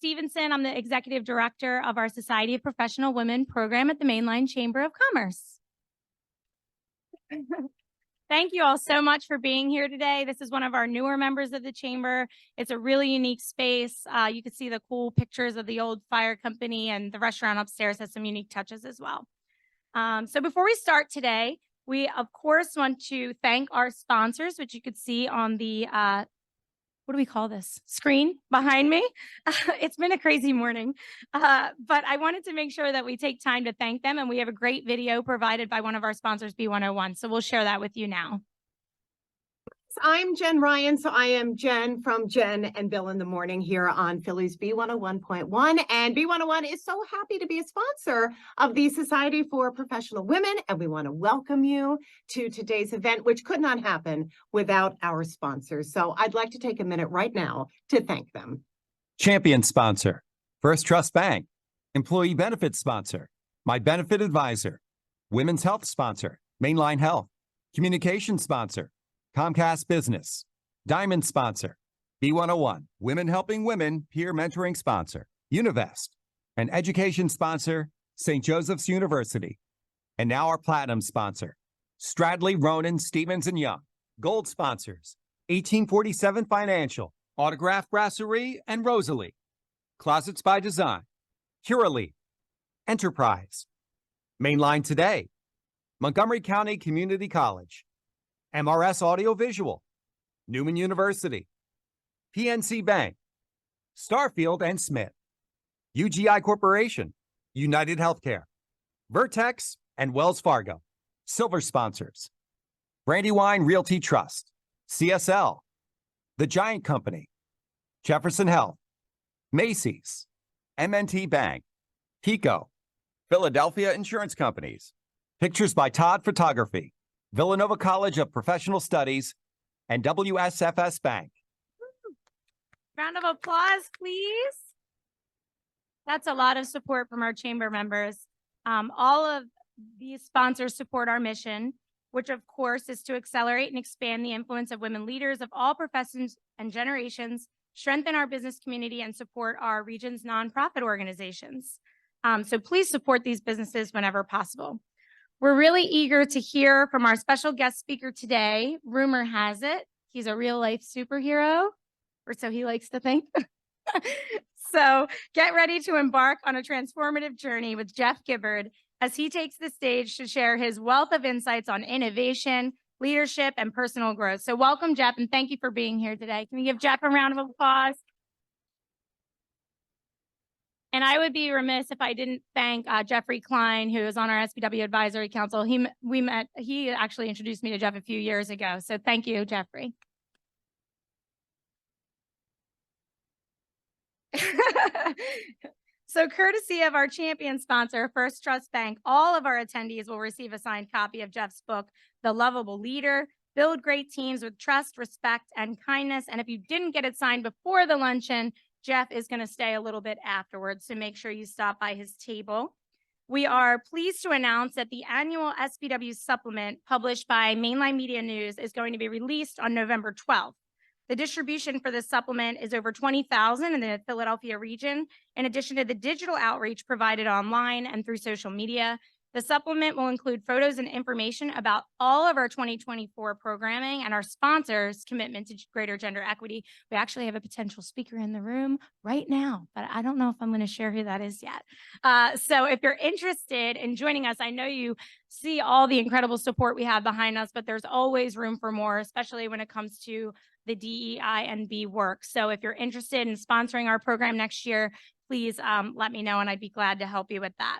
Stevenson. I'm the Executive Director of our Society of Professional Women program at the Mainline Chamber of Commerce. Thank you all so much for being here today. This is one of our newer members of the Chamber. It's a really unique space. You can see the cool pictures of the old fire company, and the restaurant upstairs has some unique touches as well. So before we start today, we of course want to thank our sponsors, which you could see on the what do we call this? Screen behind me. It's been a crazy morning, but I wanted to make sure that we take time to thank them. And we have a great video provided by one of our sponsors, B101. So we'll share that with you now. I'm Jen Ryan. So I am Jen from Jen and Bill in the Morning here on Philly's B101.1. And B101 is so happy to be a sponsor of the Society for Professional Women. And we want to welcome you to today's event, which could not happen without our sponsors. So I'd like to take a minute right now to thank them. Champion sponsor, First Trust Bank. Employee benefits sponsor, My Benefit Advisor. Women's health sponsor, Mainline Health. Communication sponsor, Comcast Business. Diamond sponsor, B101, Women Helping Women Peer Mentoring sponsor, Univest. And education sponsor, St. Joseph's University. And now our platinum sponsor, Stradley, Ronan, Stevens & Young. Gold sponsors, 1847 Financial, Autograph Brasserie, and Rosalie. Closets by Design, Curaleaf, Enterprise. Mainline Today, Montgomery County Community College. MRS Audiovisual, Newman University, PNC Bank, Starfield and Smith, UGI Corporation, United Healthcare, Vertex, and Wells Fargo. Silver sponsors, Brandywine Realty Trust, CSL, The Giant Company, Jefferson Health, Macy's, M&T Bank, Pico, Philadelphia Insurance Companies, Pictures by Todd Photography, Villanova College of Professional Studies, and WSFS Bank. Round of applause, please. That's a lot of support from our chamber members. All of these sponsors support our mission, which of course is to accelerate and expand the influence of women leaders of all professions and generations, strengthen our business community, and support our region's nonprofit organizations. So please support these businesses whenever possible. We're really eager to hear from our special guest speaker today. Rumor has it, he's a real life superhero, or so he likes to think. So get ready to embark on a transformative journey with Jeff Gibbard as he takes the stage to share his wealth of insights on innovation, leadership, and personal growth. So welcome, Jeff, and thank you for being here today. Can we give Jeff a round of applause? And I would be remiss if I didn't thank Jeffrey Klein, who is on our SPW Advisory Council. He actually introduced me to Jeff a few years ago. So thank you, Jeffrey. So courtesy of our champion sponsor, First Trust Bank, all of our attendees will receive a signed copy of Jeff's book, The Lovable Leader, Build Great Teams with Trust, Respect, and Kindness. And if you didn't get it signed before the luncheon, Jeff is going to stay a little bit afterwards, so make sure you stop by his table. We are pleased to announce that the annual SPW supplement published by Mainline Media News is going to be released on November 12th. The distribution for this supplement is over 20,000 in the Philadelphia region, in addition to the digital outreach provided online and through social media. The supplement will include photos and information about all of our 2024 programming and our sponsors' commitment to greater gender equity. We actually have a potential speaker in the room right now, but I don't know if I'm going to share who that is yet. So if you're interested in joining us, I know you see all the incredible support we have behind us, but there's always room for more, especially when it comes to the DEI and B work. So if you're interested in sponsoring our program next year, please let me know and I'd be glad to help you with that.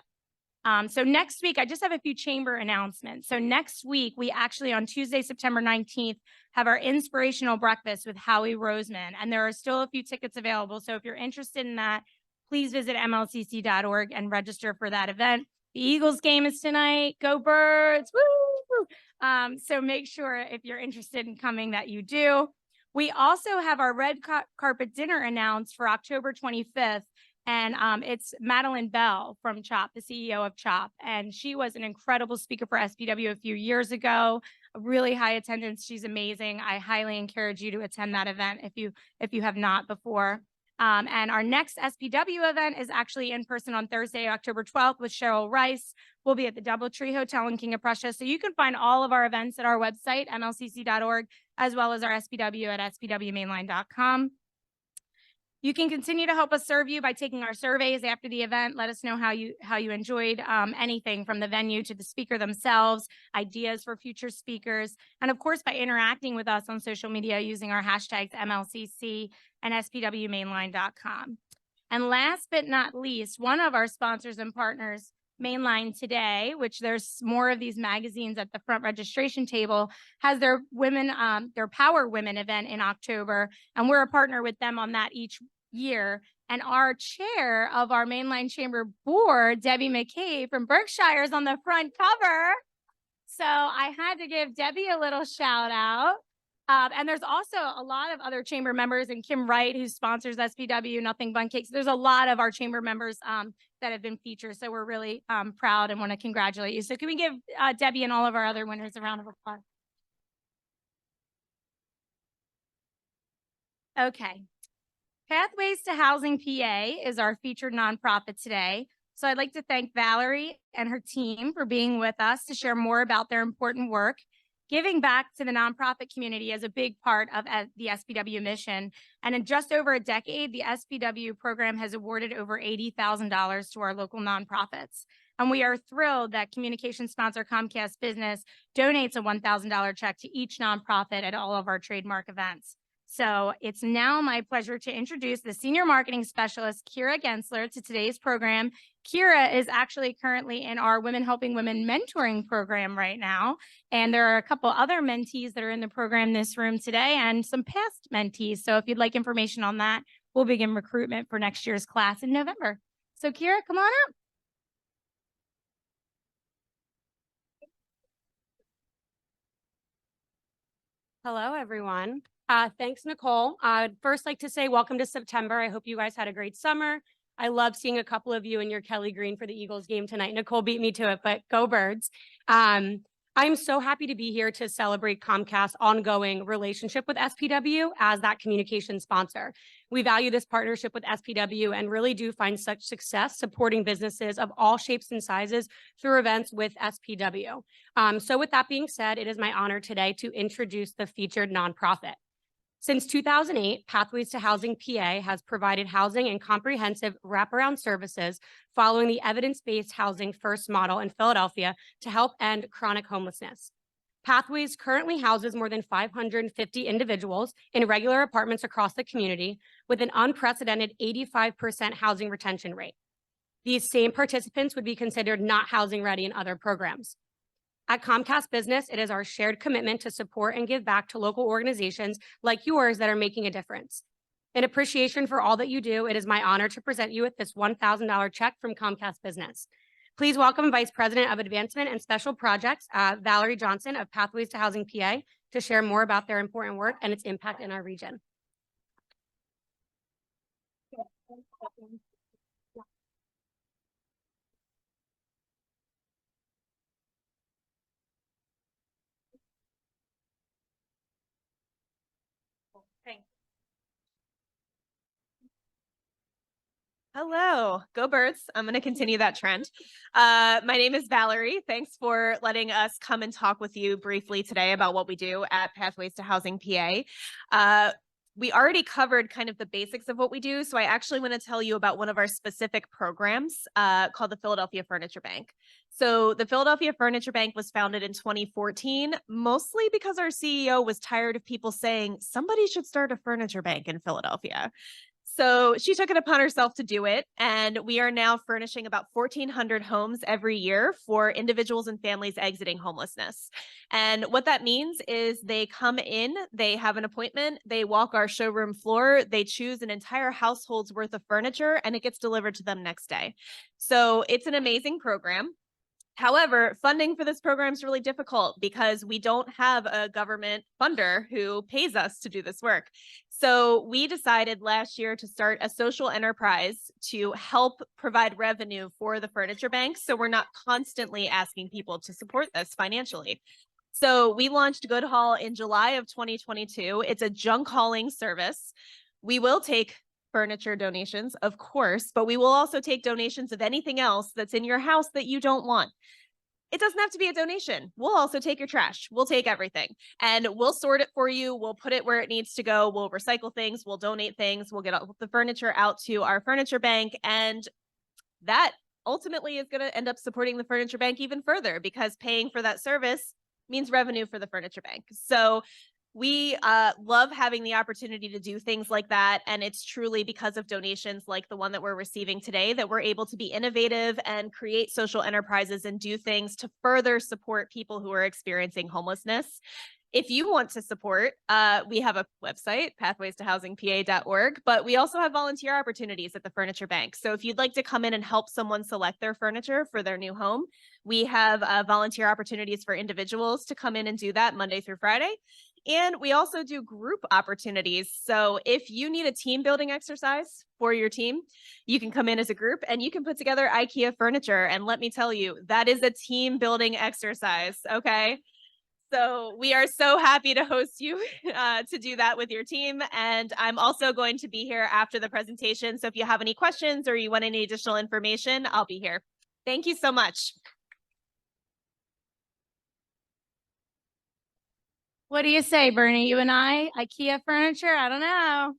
So next week, I just have a few chamber announcements. So next week, we actually on Tuesday, September 19th, have our inspirational breakfast with Howie Roseman. And there are still a few tickets available. So if you're interested in that, please visit mlcc.org and register for that event. The Eagles game is tonight. Go Birds. Woo! So make sure if you're interested in coming that you do. We also have our red carpet dinner announced for October 25th. And it's Madeline Bell from CHOP, the CEO of CHOP. And she was an incredible speaker for SPW a few years ago, a really high attendance. She's amazing. I highly encourage you to attend that event if you have not before. And our next SPW event is actually in person on Thursday, October 12th with Cheryl Rice. We'll be at the DoubleTree Hotel in King of Prussia. So you can find all of our events at our website, mlcc.org, as well as our SPW at spwmainline.com. You can continue to help us serve you by taking our surveys after the event. Let us know how you enjoyed anything from the venue to the speaker themselves, ideas for future speakers, and of course by interacting with us on social media using our hashtags MLCC and SPWmainline.com. And last but not least, one of our sponsors and partners, Mainline Today, which there's more of these magazines at the front registration table, has their their Power Women event in October, and we're a partner with them on that each year. And our chair of our Mainline Chamber Board, Debbie McCabe from Berkshire, is on the front cover. So I had to give Debbie a little shout out. And there's also a lot of other chamber members, and Kim Wright, who sponsors SPW, Nothing Bun Cakes. There's a lot of our chamber members that have been featured. So we're really proud and want to congratulate you. So can we give Debbie and all of our other winners a round of applause? Okay. Pathways to Housing PA is our featured nonprofit today. So I'd like to thank Valerie and her team for being with us to share more about their important work. Giving back to the nonprofit community is a big part of the SPW mission. And in just over a decade, the SPW program has awarded over $80,000 to our local nonprofits. And we are thrilled that communication sponsor Comcast Business donates a $1,000 check to each nonprofit at all of our trademark events. So it's now my pleasure to introduce the Senior Marketing Specialist, Kira Gensler, to today's program. Kira is actually currently in our Women Helping Women mentoring program right now. And there are a couple other mentees that are in the program in this room today and some past mentees. So if you'd like information on that, we'll begin recruitment for next year's class in November. So Kira, come on up. Hello, everyone. Thanks, Nicole. I'd first like to say welcome to September. I hope you guys had a great summer. I love seeing a couple of you in your Kelly Green for the Eagles game tonight. Nicole beat me to it, but go Birds. I'm so happy to be here to celebrate Comcast's ongoing relationship with SPW as that communication sponsor. We value this partnership with SPW and really do find such success supporting businesses of all shapes and sizes through events with SPW. So with that being said, it is my honor today to introduce the featured nonprofit. Since 2008, Pathways to Housing PA has provided housing and comprehensive wraparound services following the evidence-based housing first model in Philadelphia to help end chronic homelessness. Pathways currently houses more than 550 individuals in regular apartments across the community with an unprecedented 85% housing retention rate. These same participants would be considered not housing ready in other programs. At Comcast Business, it is our shared commitment to support and give back to local organizations like yours that are making a difference. In appreciation for all that you do, it is my honor to present you with this $1,000 check from Comcast Business. Please welcome Vice President of Advancement and Special Projects, Valerie Johnson of Pathways to Housing PA, to share more about their important work and its impact in our region. Hello, go Birds. I'm going to continue that trend. My name is Valerie. Thanks for letting us come and talk with you briefly today about what we do at Pathways to Housing PA. We already covered kind of the basics of what we do, so I actually want to tell you about one of our specific programs called the Philadelphia Furniture Bank. So the Philadelphia Furniture Bank was founded in 2014, mostly because our CEO was tired of people saying somebody should start a furniture bank in Philadelphia. So she took it upon herself to do it, and we are now furnishing about 1,400 homes every year for individuals and families exiting homelessness. And what that means is they come in, they have an appointment, they walk our showroom floor, they choose an entire household's worth of furniture, and it gets delivered to them next day. So it's an amazing program. However, funding for this program is really difficult because we don't have a government funder who pays us to do this work. So we decided last year to start a social enterprise to help provide revenue for the furniture bank, so we're not constantly asking people to support this financially. So we launched Good Haul in July of 2022. It's a junk hauling service. We will take furniture donations, of course, but we will also take donations of anything else that's in your house that you don't want. It doesn't have to be a donation. We'll also take your trash. We'll take everything and we'll sort it for you. We'll put it where it needs to go. We'll recycle things. We'll donate things. We'll get all the furniture out to our furniture bank. And that ultimately is going to end up supporting the furniture bank even further because paying for that service means revenue for the furniture bank. So we love having the opportunity to do things like that. And it's truly because of donations like the one that we're receiving today that we're able to be innovative and create social enterprises and do things to further support people who are experiencing homelessness. If you want to support, we have a website, pathwaystohousingpa.org, but we also have volunteer opportunities at the Furniture Bank. So if you'd like to come in and help someone select their furniture for their new home, we have volunteer opportunities for individuals to come in and do that Monday through Friday. And we also do group opportunities. So if you need a team building exercise for your team, you can come in as a group and you can put together IKEA furniture. And let me tell you, that is a team building exercise. Okay. So we are so happy to host you to do that with your team. And I'm also going to be here after the presentation. So if you have any questions or you want any additional information, I'll be here. Thank you so much. What do you say, Bernie? You and I, IKEA furniture? I don't know.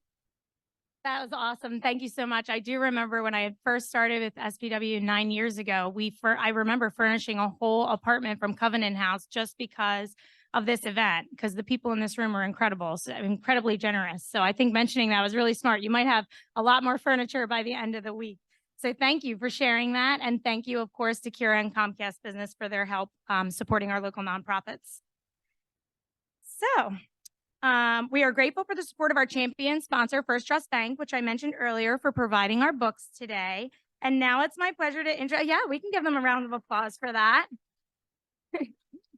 That was awesome. Thank you so much. I do remember when I had first started with SPW 9 years ago, I remember furnishing a whole apartment from Covenant House just because of this event, because the people in this room were incredible, so incredibly generous. So I think mentioning that was really smart. You might have a lot more furniture by the end of the week. So thank you for sharing that. And thank you, of course, to Kira and Comcast Business for their help supporting our local nonprofits. So we are grateful for the support of our champion sponsor, First Trust Bank, which I mentioned earlier, for providing our books today. And now it's my pleasure to we can give them a round of applause for that.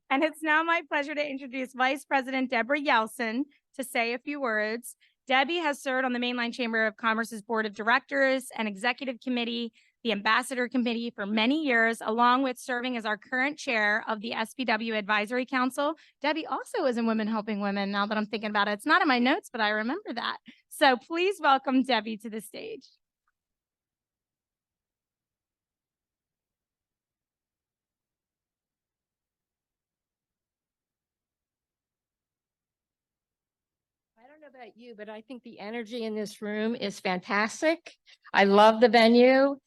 And it's now my pleasure to introduce Vice President Deborah Yelson to say a few words. Debbie has served on the Mainline Chamber of Commerce's Board of Directors and Executive Committee, the Ambassador Committee for many years, along with serving as our current chair of the SPW Advisory Council. Debbie also is in Women Helping Women, now that I'm thinking about it. It's not in my notes, but I remember that. So please welcome Debbie to the stage. I don't know about you, but I think the energy in this room is fantastic. I love the venue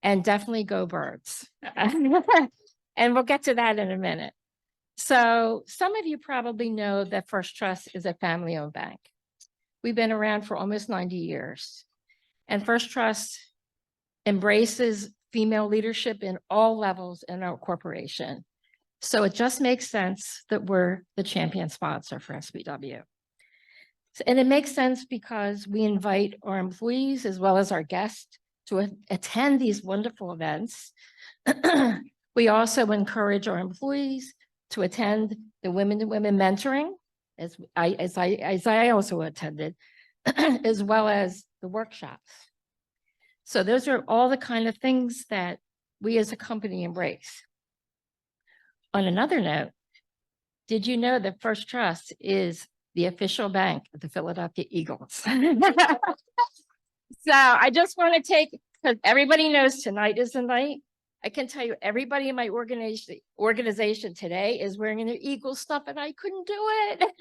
and definitely go Birds. And we'll get to that in a minute. So some of you probably know that First Trust is a family-owned bank. We've been around for almost 90 years. And First Trust embraces female leadership in all levels in our corporation. So it just makes sense that we're the champion sponsor for SPW. And it makes sense because we invite our employees as well as our guests to attend these wonderful events. We also encourage our employees to attend the Women to Women mentoring, as I also attended, as well as the workshops. So those are all the kind of things that we as a company embrace. On another note, did you know that First Trust is the official bank of the Philadelphia Eagles? So I just want to take, because everybody knows tonight is the night. I can tell you everybody in my organization today is wearing their Eagles stuff and I couldn't do it.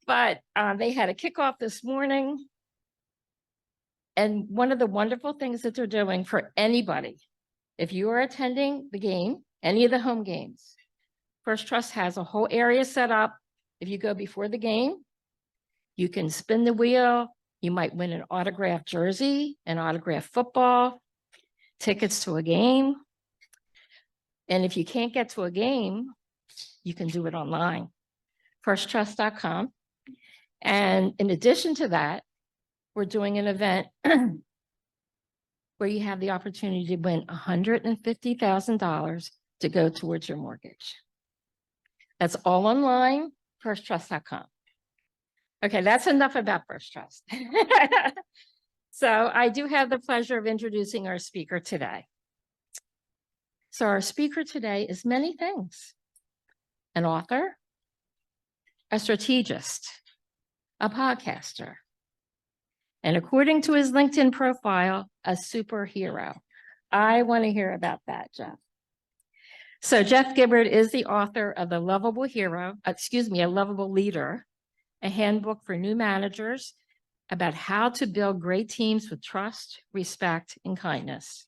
But they had a kickoff this morning. And one of the wonderful things that they're doing for anybody, if you are attending the game, any of the home games, First Trust has a whole area set up. If you go before the game, you can spin the wheel. You might win an autographed jersey, an autographed football, tickets to a game. And if you can't get to a game, you can do it online, firsttrust.com. And in addition to that, we're doing an event where you have the opportunity to win $150,000 to go towards your mortgage. That's all online, firsttrust.com. Okay, that's enough about First Trust. So I do have the pleasure of introducing our speaker today. So our speaker today is many things: an author, a strategist, a podcaster, And according to his LinkedIn profile, a superhero. I want to hear about that, Jeff. So Jeff Gibbard is the author of The Lovable Hero, A Lovable Leader, a handbook for new managers about how to build great teams with trust, respect, and kindness.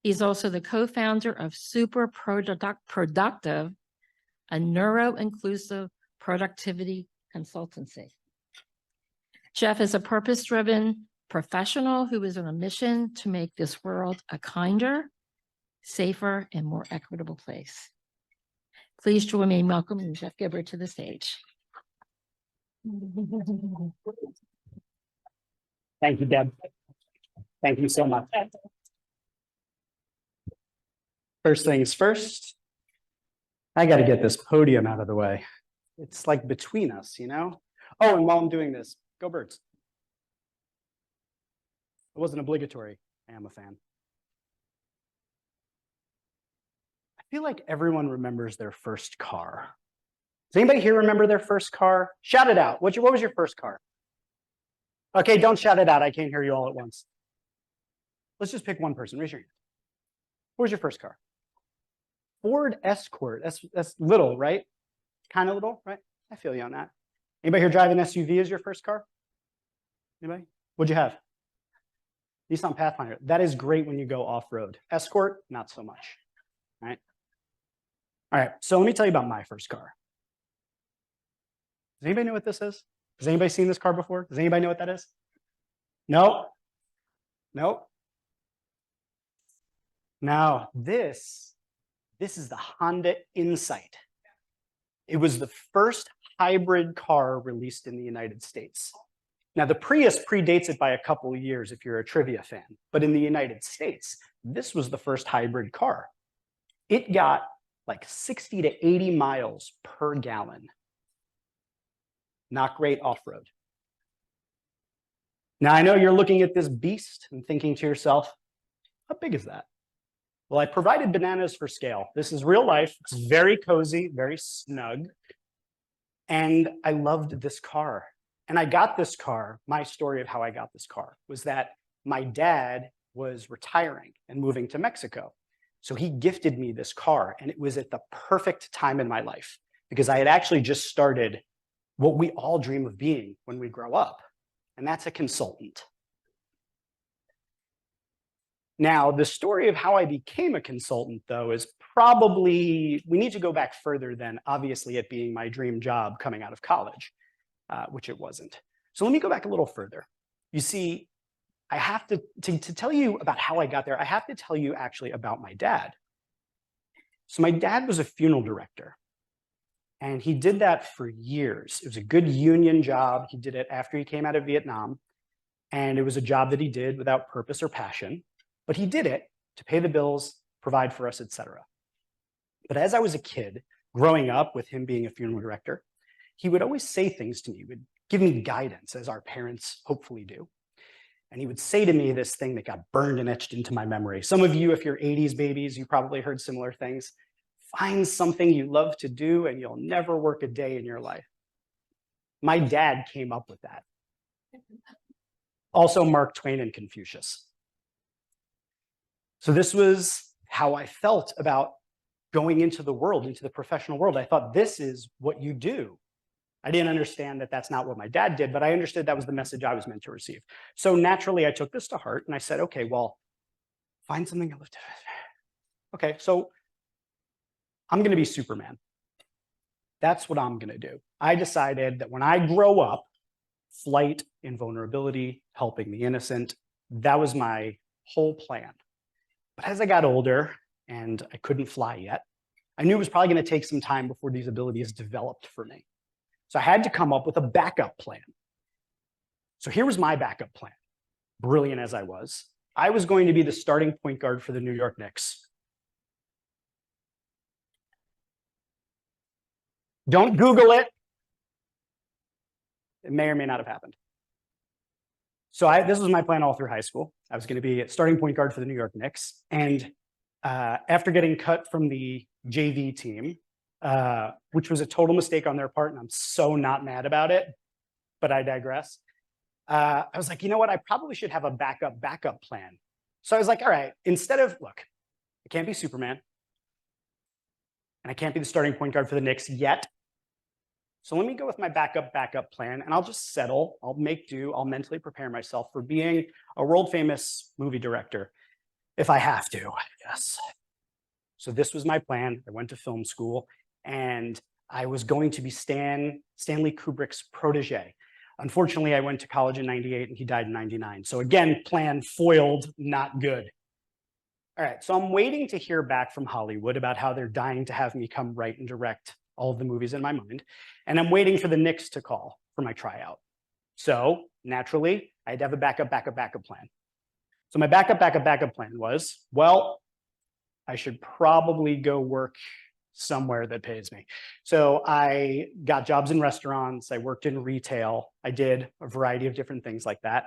He's also the co-founder of Super Productive, a neuro-inclusive productivity consultancy. Jeff is a purpose-driven professional who is on a mission to make this world a kinder, safer, and more equitable place. Please join me in welcoming Jeff Gibbard to the stage. Thank you, Deb. Thank you so much. First things first, I got to get this podium out of the way. It's like between us, you know? Oh, and while I'm doing this, go Birds. It wasn't obligatory. I am a fan. I feel like everyone remembers their first car. Does anybody here remember their first car? Shout it out. What was your first car? Okay, don't shout it out. I can't hear you all at once. Let's just pick one person. Raise your hand. What was your first car? Ford Escort. That's little, right? Kind of little, right? I feel you on that. Anybody here drive an SUV as your first car? Anybody? What'd you have? Nissan Pathfinder. That is great when you go off-road. Escort, not so much. All right. All right. So let me tell you about my first car. Does anybody know what this is? Has anybody seen this car before? Does anybody know what that is? No? No? Now, this is the Honda Insight. It was the first hybrid car released in the United States. Now, the Prius predates it by a couple of years if you're a trivia fan, but in the United States, this was the first hybrid car. It got like 60 to 80 miles per gallon. Not great off-road. Now, I know you're looking at this beast and thinking to yourself, how big is that? Well, I provided bananas for scale. This is real life. It's very cozy, very snug. And I loved this car. And I got this car. My story of how I got this car was that my dad was retiring and moving to Mexico. So he gifted me this car, and it was at the perfect time in my life because I had actually just started what we all dream of being when we grow up, and that's a consultant. Now, the story of how I became a consultant, though, is probably, we need to go back further than obviously it being my dream job coming out of college, which it wasn't. So let me go back a little further. You see, I have to tell you about how I got there, I have to tell you actually about my dad. So my dad was a funeral director, and he did that for years. It was a good union job. He did it after he came out of Vietnam, and it was a job that he did without purpose or passion. But he did it to pay the bills, provide for us, etc. But as I was a kid, growing up with him being a funeral director, he would always say things to me, would give me guidance, as our parents hopefully do. And he would say to me this thing that got burned and etched into my memory. Some of you, if you're 80s babies, you probably heard similar things. Find something you love to do and you'll never work a day in your life. My dad came up with that. Also Mark Twain and Confucius. So this was how I felt about going into the world, into the professional world. I thought, this is what you do. I didn't understand that that's not what my dad did, but I understood that was the message I was meant to receive. So naturally, I took this to heart and I said, okay, well, find something I love to do. Okay, so I'm going to be Superman. That's what I'm going to do. I decided that when I grow up, flight, invulnerability, helping the innocent, that was my whole plan. But as I got older and I couldn't fly yet, I knew it was probably going to take some time before these abilities developed for me. So I had to come up with a backup plan. So here was my backup plan. Brilliant as I was going to be the starting point guard for the New York Knicks. Don't Google it. It may or may not have happened. So this was my plan all through high school. I was going to be a starting point guard for the New York Knicks. And after getting cut from the JV team, which was a total mistake on their part, and I'm so not mad about it, but I digress. I was like, you know what? I probably should have a backup plan. So I was like, all right, instead of, look, I can't be Superman. And I can't be the starting point guard for the Knicks yet. So let me go with my backup plan, and I'll just settle. I'll make do. I'll mentally prepare myself for being a world famous movie director if I have to, I guess. So this was my plan. I went to film school, and I was going to be Stanley Kubrick's protege. Unfortunately, I went to college in 98 and he died in 99. So again, plan foiled, not good. All right, so I'm waiting to hear back from Hollywood about how they're dying to have me come write and direct all of the movies in my mind. And I'm waiting for the Knicks to call for my tryout. So naturally, I had to have a backup plan. So my backup plan was, well, I should probably go work somewhere that pays me. So I got jobs in restaurants, I worked in retail, I did a variety of different things like that.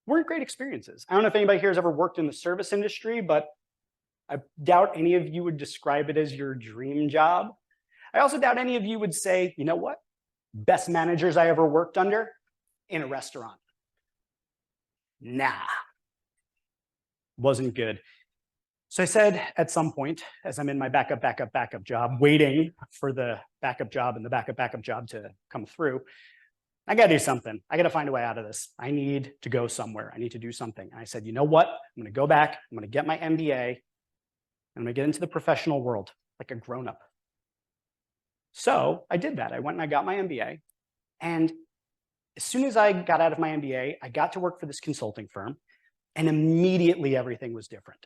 Weren't great experiences. I don't know if anybody here has ever worked in the service industry, but I doubt any of you would describe it as your dream job. I also doubt any of you would say, you know what? Best managers I ever worked under in a restaurant. Nah, wasn't good. So I said at some point, as I'm in my backup job, waiting for the backup job and the backup job to come through, I got to do something. I got to find a way out of this. I need to go somewhere. I need to do something. And I said, you know what? I'm going to go back. I'm going to get my MBA. And I'm going to get into the professional world like a grown-up. So I did that. I went and I got my MBA. And as soon as I got out of my MBA, I got to work for this consulting firm. And immediately everything was different.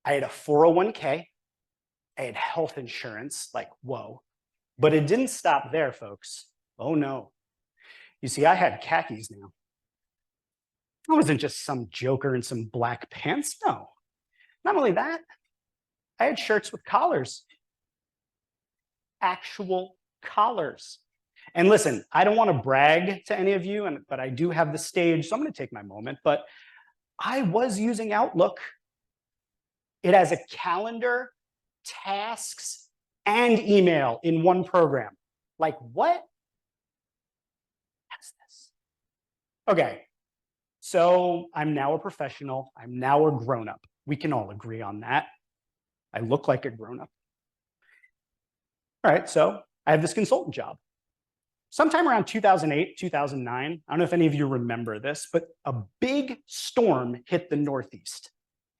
I had a 401k. I had health insurance, like, whoa. But it didn't stop there, folks. Oh, no. You see, I had khakis now. I wasn't just some joker in some black pants. No. Not only that, I had shirts with collars. Actual collars. And listen, I don't want to brag to any of you, but I do have the stage, so I'm going to take my moment. But I was using Outlook. It has a calendar, tasks, and email in one program. Like, what? What's this? Okay, so I'm now a professional. I'm now a grown-up. We can all agree on that. I look like a grown-up. All right, so I have this consultant job. Sometime around 2008, 2009, I don't know if any of you remember this, but a big storm hit the Northeast.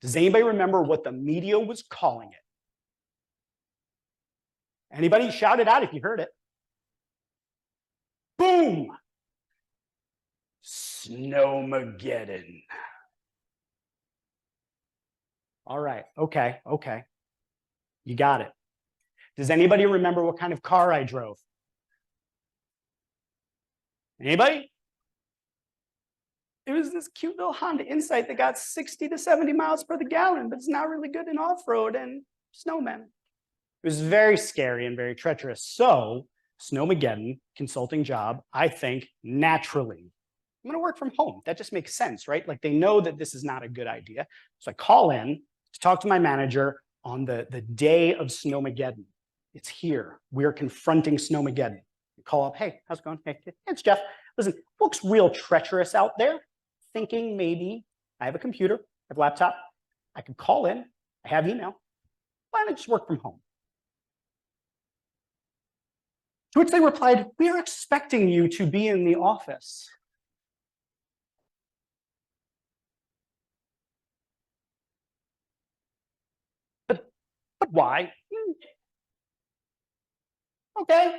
Does anybody remember what the media was calling it? Anybody? Shout it out if you heard it. Boom! Snowmageddon. All right, okay. You got it. Does anybody remember what kind of car I drove? Anybody? It was this cute little Honda Insight that got 60 to 70 miles per the gallon, but it's not really good in off-road and snowmen. It was very scary and very treacherous. So, Snowmageddon, consulting job, I think naturally, I'm gonna work from home. That just makes sense, right? Like they know that this is not a good idea. So I call in to talk to my manager on the day of Snowmageddon. It's here. We're confronting Snowmageddon. I call up, hey, how's it going? Hey, it's Jeff. Listen, looks real treacherous out there. Thinking maybe I have a computer, I have a laptop, I could call in, I have email. Why don't I just work from home? To which they replied, we are expecting you to be in the office. But why? Okay.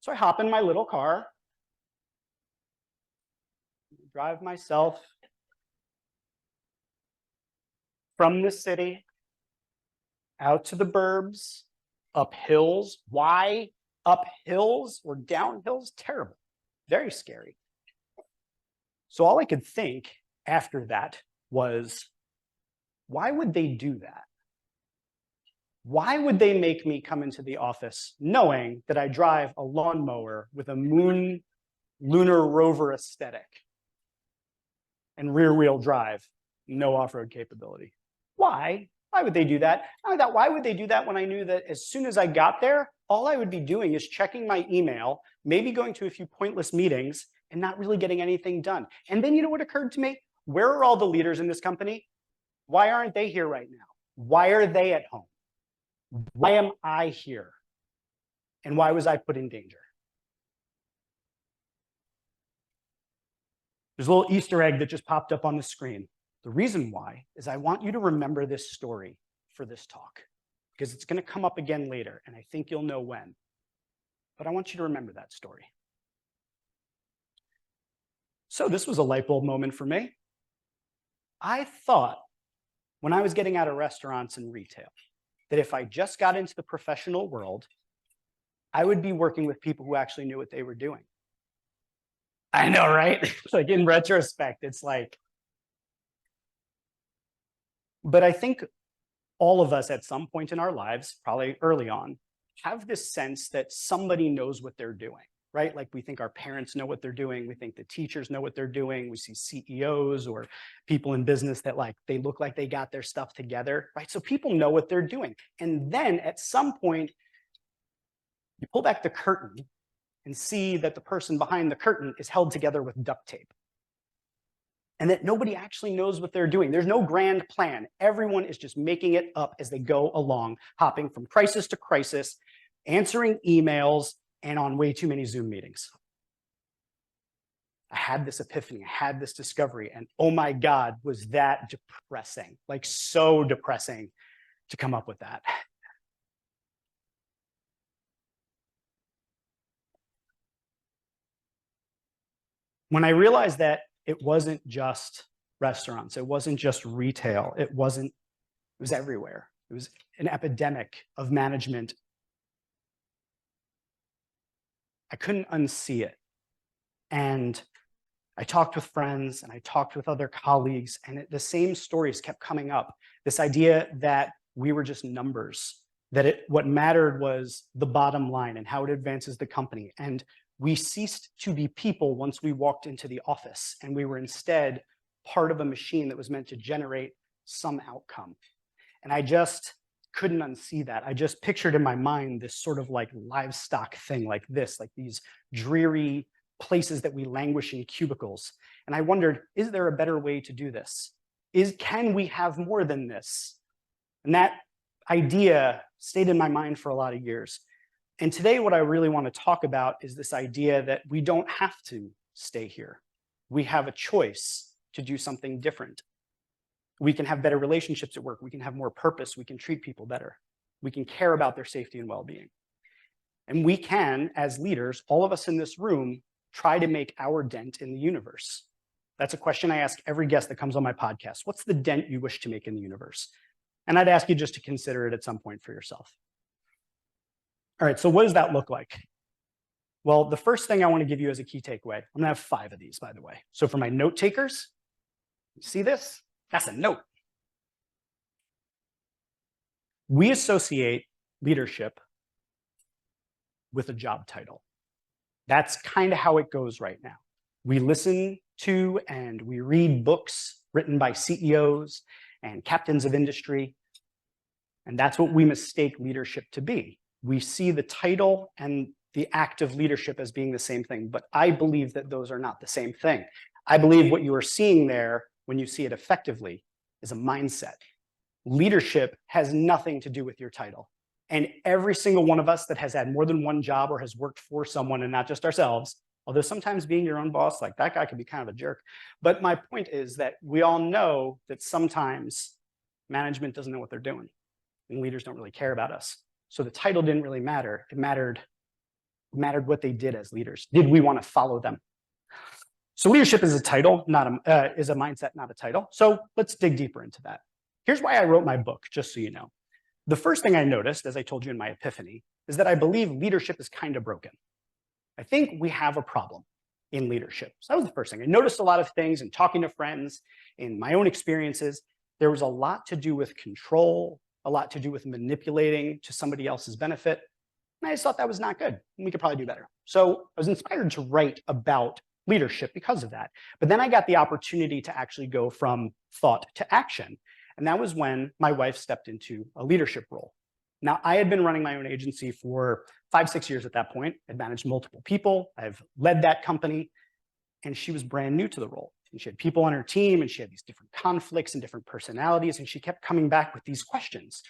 So I hop in my little car, drive myself from the city out to the burbs, up hills. Why up hills or down hills? Terrible, very scary. So all I could think after that was, why would they do that? Why would they make me come into the office knowing that I drive a lawnmower with a lunar rover aesthetic and rear-wheel drive, no off-road capability? Why? Why would they do that? Not only that, why would they do that when I knew that as soon as I got there, all I would be doing is checking my email, maybe going to a few pointless meetings and not really getting anything done. And then you know what occurred to me? Where are all the leaders in this company? Why aren't they here right now? Why are they at home? Why am I here? And why was I put in danger? There's a little Easter egg that just popped up on the screen. The reason why is I want you to remember this story for this talk, because it's going to come up again later, and I think you'll know when. But I want you to remember that story. So this was a light bulb moment for me. I thought when I was getting out of restaurants and retail that if I just got into the professional world, I would be working with people who actually knew what they were doing. I know, right? Like in retrospect, it's like, but I think all of us at some point in our lives, probably early on, have this sense that somebody knows what they're doing, right? Like we think our parents know what they're doing. We think the teachers know what they're doing. We see CEOs or people in business that like, they look like they got their stuff together, right? So people know what they're doing. And then at some point, you pull back the curtain and see that the person behind the curtain is held together with duct tape. And that nobody actually knows what they're doing. There's no grand plan. Everyone is just making it up as they go along, hopping from crisis to crisis, answering emails, and on way too many Zoom meetings. I had this epiphany, I had this discovery, and oh my God, was that depressing, like so depressing to come up with that. When I realized that it wasn't just restaurants, it wasn't just retail, it was everywhere. It was an epidemic of management. I couldn't unsee it. And I talked with friends and I talked with other colleagues, and the same stories kept coming up. This idea that we were just numbers, that what mattered was the bottom line and how it advances the company. And we ceased to be people once we walked into the office, and we were instead part of a machine that was meant to generate some outcome. And I just couldn't unsee that. I just pictured in my mind this sort of like livestock thing like this, like these dreary places that we languish in cubicles. And I wondered, is there a better way to do this? Can we have more than this? And that idea stayed in my mind for a lot of years. And today, what I really want to talk about is this idea that we don't have to stay here. We have a choice to do something different. We can have better relationships at work. We can have more purpose. We can treat people better. We can care about their safety and well-being. And we can, as leaders, all of us in this room, try to make our dent in the universe. That's a question I ask every guest that comes on my podcast. What's the dent you wish to make in the universe? And I'd ask you just to consider it at some point for yourself. All right, so what does that look like? Well, the first thing I want to give you as a key takeaway, I'm going to have 5 of these, by the way. So for my note takers, you see this? That's a note. We associate leadership with a job title. That's kind of how it goes right now. We listen to and we read books written by CEOs and captains of industry, and that's what we mistake leadership to be. We see the title and the act of leadership as being the same thing, but I believe that those are not the same thing. I believe what you are seeing there, when you see it effectively, is a mindset. Leadership has nothing to do with your title. And every single one of us that has had more than one job or has worked for someone and not just ourselves, although sometimes being your own boss, like that guy could be kind of a jerk. But my point is that we all know that sometimes management doesn't know what they're doing and leaders don't really care about us. So the title didn't really matter. It mattered what they did as leaders. Did we want to follow them? So leadership is a title, is a mindset, not a title. So let's dig deeper into that. Here's why I wrote my book, just so you know. The first thing I noticed, as I told you in my epiphany, is that I believe leadership is kind of broken. I think we have a problem in leadership. So that was the first thing. I noticed a lot of things in talking to friends, in my own experiences. There was a lot to do with control, a lot to do with manipulating to somebody else's benefit. And I just thought that was not good. And we could probably do better. So I was inspired to write about leadership because of that. But then I got the opportunity to actually go from thought to action. And that was when my wife stepped into a leadership role. Now, I had been running my own agency for 5-6 years at that point. I'd managed multiple people. I've led that company, and she was brand new to the role. And she had people on her team, and she had these different conflicts and different personalities, and she kept coming back with these questions.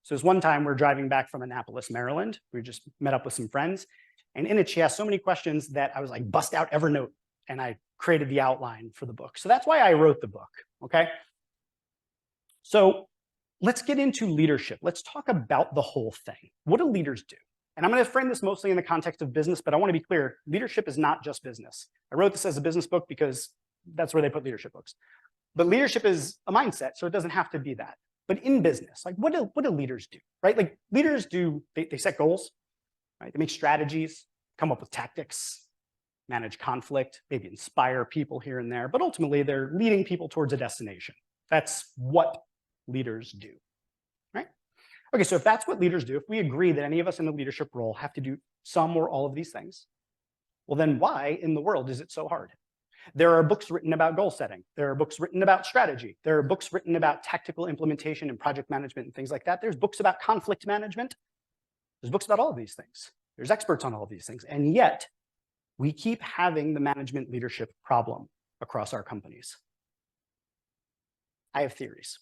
So there's one time we're driving back from Annapolis, Maryland. We just met up with some friends, and in it, she asked so many questions that I was like, bust out Evernote, and I created the outline for the book. So that's why I wrote the book, okay? So let's get into leadership. Let's talk about the whole thing. What do leaders do? And I'm going to frame this mostly in the context of business, but I want to be clear, leadership is not just business. I wrote this as a business book because that's where they put leadership books. But leadership is a mindset, so it doesn't have to be that. But in business, like what do leaders do, right? Like leaders do, they set goals, right? They make strategies, come up with tactics, manage conflict, maybe inspire people here and there, but ultimately they're leading people towards a destination. That's what leaders do, right? Okay, so if that's what leaders do, if we agree that any of us in the leadership role have to do some or all of these things, well then why in the world is it so hard? There are books written about goal setting. There are books written about strategy. There are books written about tactical implementation and project management and things like that. There's books about conflict management. There's books about all of these things. There's experts on all of these things. And yet, we keep having the management leadership problem across our companies. I have theories.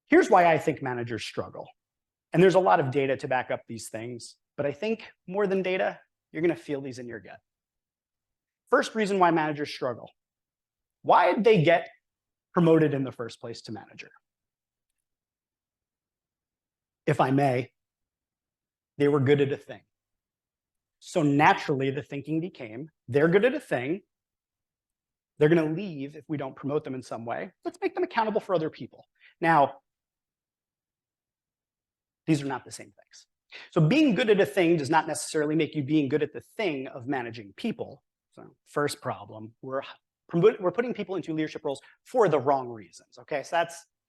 Here's why I think managers struggle. And there's a lot of data to back up these things, but I think more than data, you're going to feel these in your gut. First reason why managers struggle. Why did they get promoted in the first place to manager? If I may, they were good at a thing. So naturally, the thinking became, they're good at a thing. They're going to leave if we don't promote them in some way. Let's make them accountable for other people. Now, these are not the same things. So being good at a thing does not necessarily make you being good at the thing of managing people. So first problem, we're putting people into leadership roles for the wrong reasons, okay? So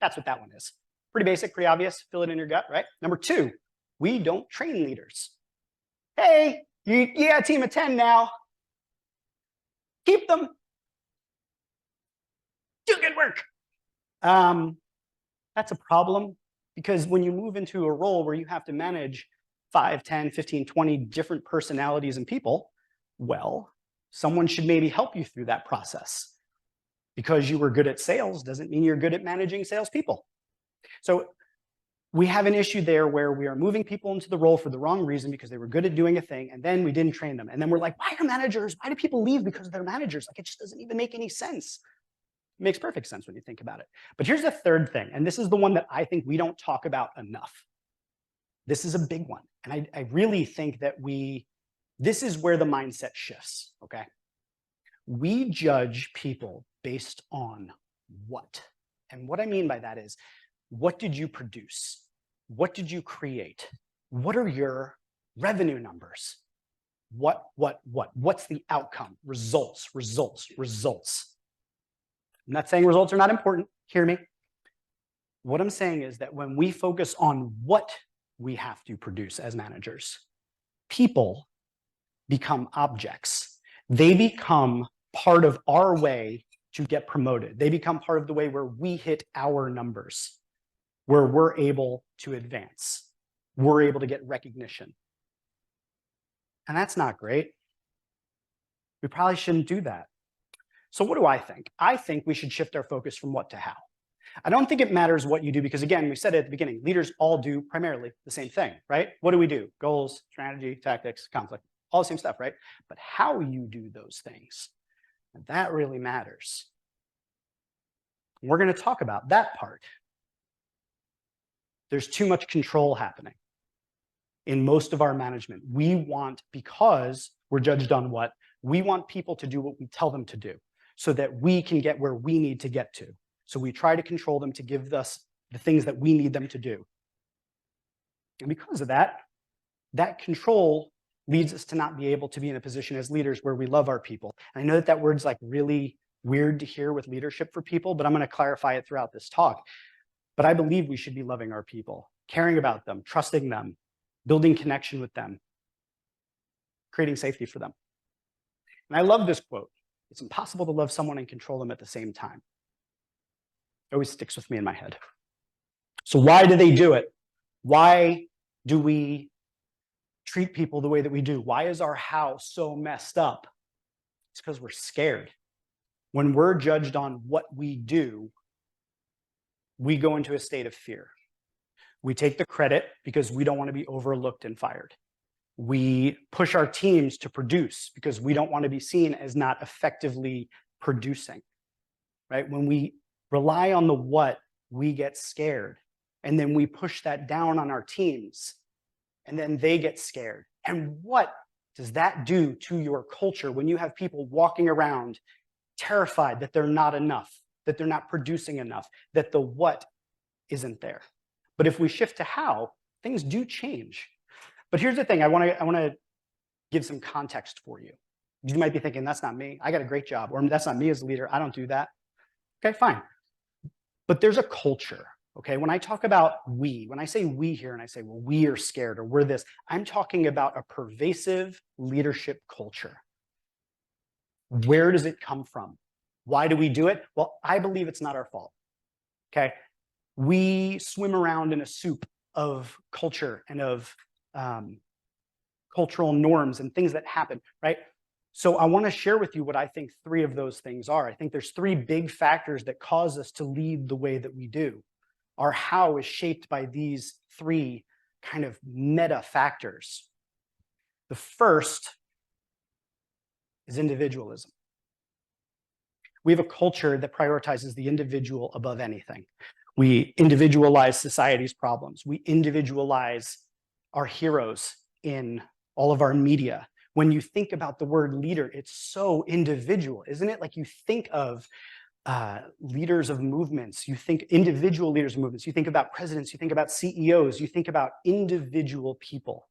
that's what that one is. Pretty basic, pretty obvious, feel it in your gut, right? Number two, we don't train leaders. Hey, you got a team of 10 now. Keep them. Do good work. That's a problem because when you move into a role where you have to manage 5, 10, 15, 20 different personalities and people, well, someone should maybe help you through that process. Because you were good at sales doesn't mean you're good at managing salespeople. So we have an issue there where we are moving people into the role for the wrong reason because they were good at doing a thing, and then we didn't train them. And then we're like, why do people leave because they're managers? Like, it just doesn't even make any sense. It makes perfect sense when you think about it. But here's the third thing, and this is the one that I think we don't talk about enough. This is a big one. And I really think that this is where the mindset shifts, okay? We judge people based on what? And what I mean by that is, what did you produce? What did you create? What are your revenue numbers? What's the outcome? Results, results, results. I'm not saying results are not important. Hear me. What I'm saying is that when we focus on what we have to produce as managers, people become objects. They become part of our way to get promoted. They become part of the way where we hit our numbers, where we're able to advance. We're able to get recognition. And that's not great. We probably shouldn't do that. So what do I think? I think we should shift our focus from what to how. I don't think it matters what you do because, again, we said it at the beginning, leaders all do primarily the same thing, right? What do we do? Goals, strategy, tactics, conflict, all the same stuff, right? But how you do those things, that really matters. We're going to talk about that part. There's too much control happening in most of our management. We want, because we're judged on what, we want people to do what we tell them to do so that we can get where we need to get to. So we try to control them to give us the things that we need them to do. And because of that, that control leads us to not be able to be in a position as leaders where we love our people. And I know that that word's like really weird to hear with leadership for people, but I'm going to clarify it throughout this talk. But I believe we should be loving our people, caring about them, trusting them, building connection with them, creating safety for them. And I love this quote. It's impossible to love someone and control them at the same time. It always sticks with me in my head. So why do they do it? Why do we treat people the way that we do? Why is our house so messed up? It's because we're scared. When we're judged on what we do, we go into a state of fear. We take the credit because we don't want to be overlooked and fired. We push our teams to produce because we don't want to be seen as not effectively producing, right? When we rely on the what, we get scared. And then we push that down on our teams, and then they get scared. And what does that do to your culture when you have people walking around terrified that they're not enough, that they're not producing enough, that the what isn't there? But if we shift to how, things do change. But here's the thing, I want to give some context for you. You might be thinking, that's not me. I got a great job. Or that's not me as a leader. I don't do that. Okay, fine. But there's a culture, okay? When I talk about we, when I say we here and I say, well, we are scared or we're this, I'm talking about a pervasive leadership culture. Where does it come from? Why do we do it? Well, I believe it's not our fault, okay? We swim around in a soup of culture and of cultural norms and things that happen, right? So I want to share with you what I think 3 of those things are. I think there's 3 big factors that cause us to lead the way that we do. Our how is shaped by these 3 kind of meta factors. The first is individualism. We have a culture that prioritizes the individual above anything. We individualize society's problems. We individualize our heroes in all of our media. When you think about the word leader, it's so individual, isn't it? Like you think of leaders of movements, you think individual leaders of movements, you think about presidents, you think about CEOs, you think about individual people.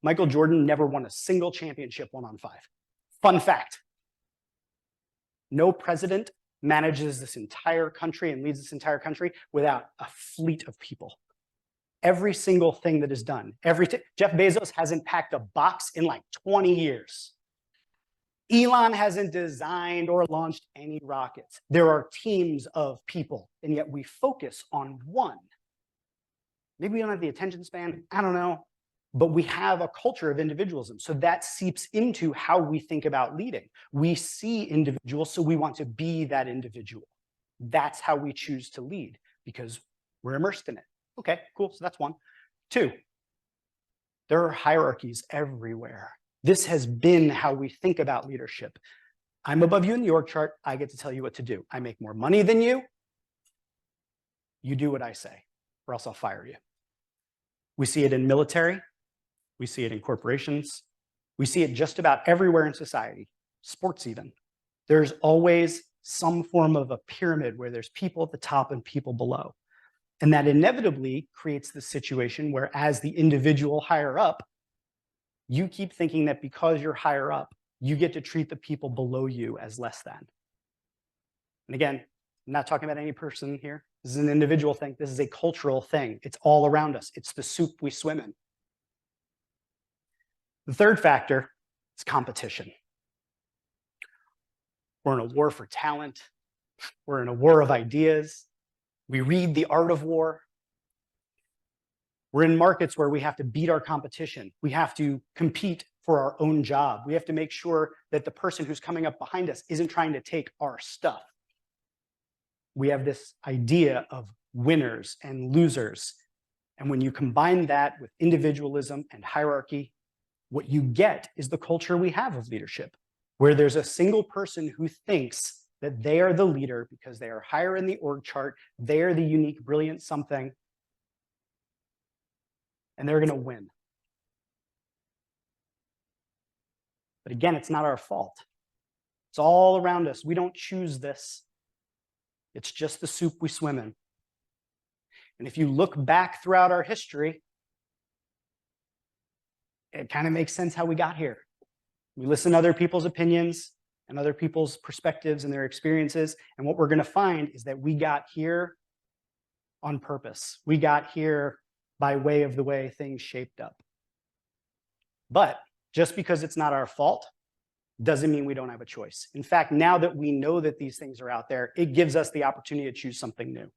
Michael Jordan never won a single championship 1-on-5. Fun fact. No president manages this entire country and leads this entire country without a fleet of people. Every single thing that is done, Jeff Bezos hasn't packed a box in like 20 years. Elon hasn't designed or launched any rockets. There are teams of people, and yet we focus on one. Maybe we don't have the attention span, I don't know, but we have a culture of individualism. So that seeps into how we think about leading. We see individuals, so we want to be that individual. That's how we choose to lead because we're immersed in it. Okay, cool, so that's 1. 2, there are hierarchies everywhere. This has been how we think about leadership. I'm above you in the org chart, I get to tell you what to do. I make more money than you, you do what I say, or else I'll fire you. We see it in military, we see it in corporations, we see it just about everywhere in society, sports even. There's always some form of a pyramid where there's people at the top and people below. And that inevitably creates the situation where as the individual higher up, you keep thinking that because you're higher up, you get to treat the people below you as less than. And again, I'm not talking about any person here. This is an individual thing. This is a cultural thing. It's all around us. It's the soup we swim in. The third factor is competition. We're in a war for talent. We're in a war of ideas. We read The Art of War. We're in markets where we have to beat our competition. We have to compete for our own job. We have to make sure that the person who's coming up behind us isn't trying to take our stuff. We have this idea of winners and losers. And when you combine that with individualism and hierarchy, what you get is the culture we have of leadership, where there's a single person who thinks that they are the leader because they are higher in the org chart, they are the unique, brilliant something, and they're going to win. But again, it's not our fault. It's all around us. We don't choose this. It's just the soup we swim in. And if you look back throughout our history, it kind of makes sense how we got here. We listen to other people's opinions and other people's perspectives and their experiences. And what we're going to find is that we got here on purpose. We got here by way of the way things shaped up. But just because it's not our fault doesn't mean we don't have a choice. In fact, now that we know that these things are out there, it gives us the opportunity to choose something new.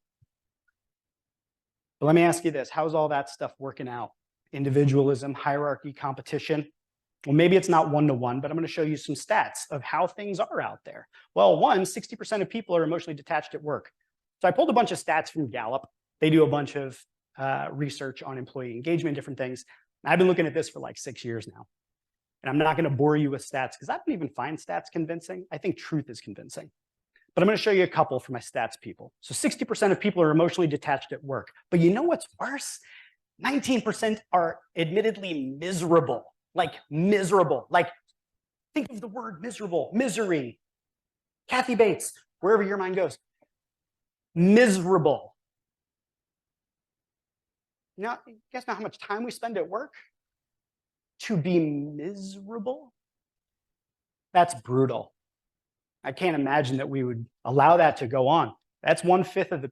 But let me ask you this, how's all that stuff working out? Individualism, hierarchy, competition. Well, maybe it's not one-to-one, but I'm going to show you some stats of how things are out there. Well, 60% of people are emotionally detached at work. So I pulled a bunch of stats from Gallup. They do a bunch of research on employee engagement, different things. I've been looking at this for like 6 years now. And I'm not going to bore you with stats because I don't even find stats convincing. I think truth is convincing. But I'm going to show you a couple for my stats people. So 60% of people are emotionally detached at work. But you know what's worse? 19% are admittedly miserable. Like miserable. Like think of the word miserable, misery. Kathy Bates, wherever your mind goes. Miserable. Now, you guys know how much time we spend at work? To be miserable? That's brutal. I can't imagine that we would allow that to go on. That's 1/5 of the,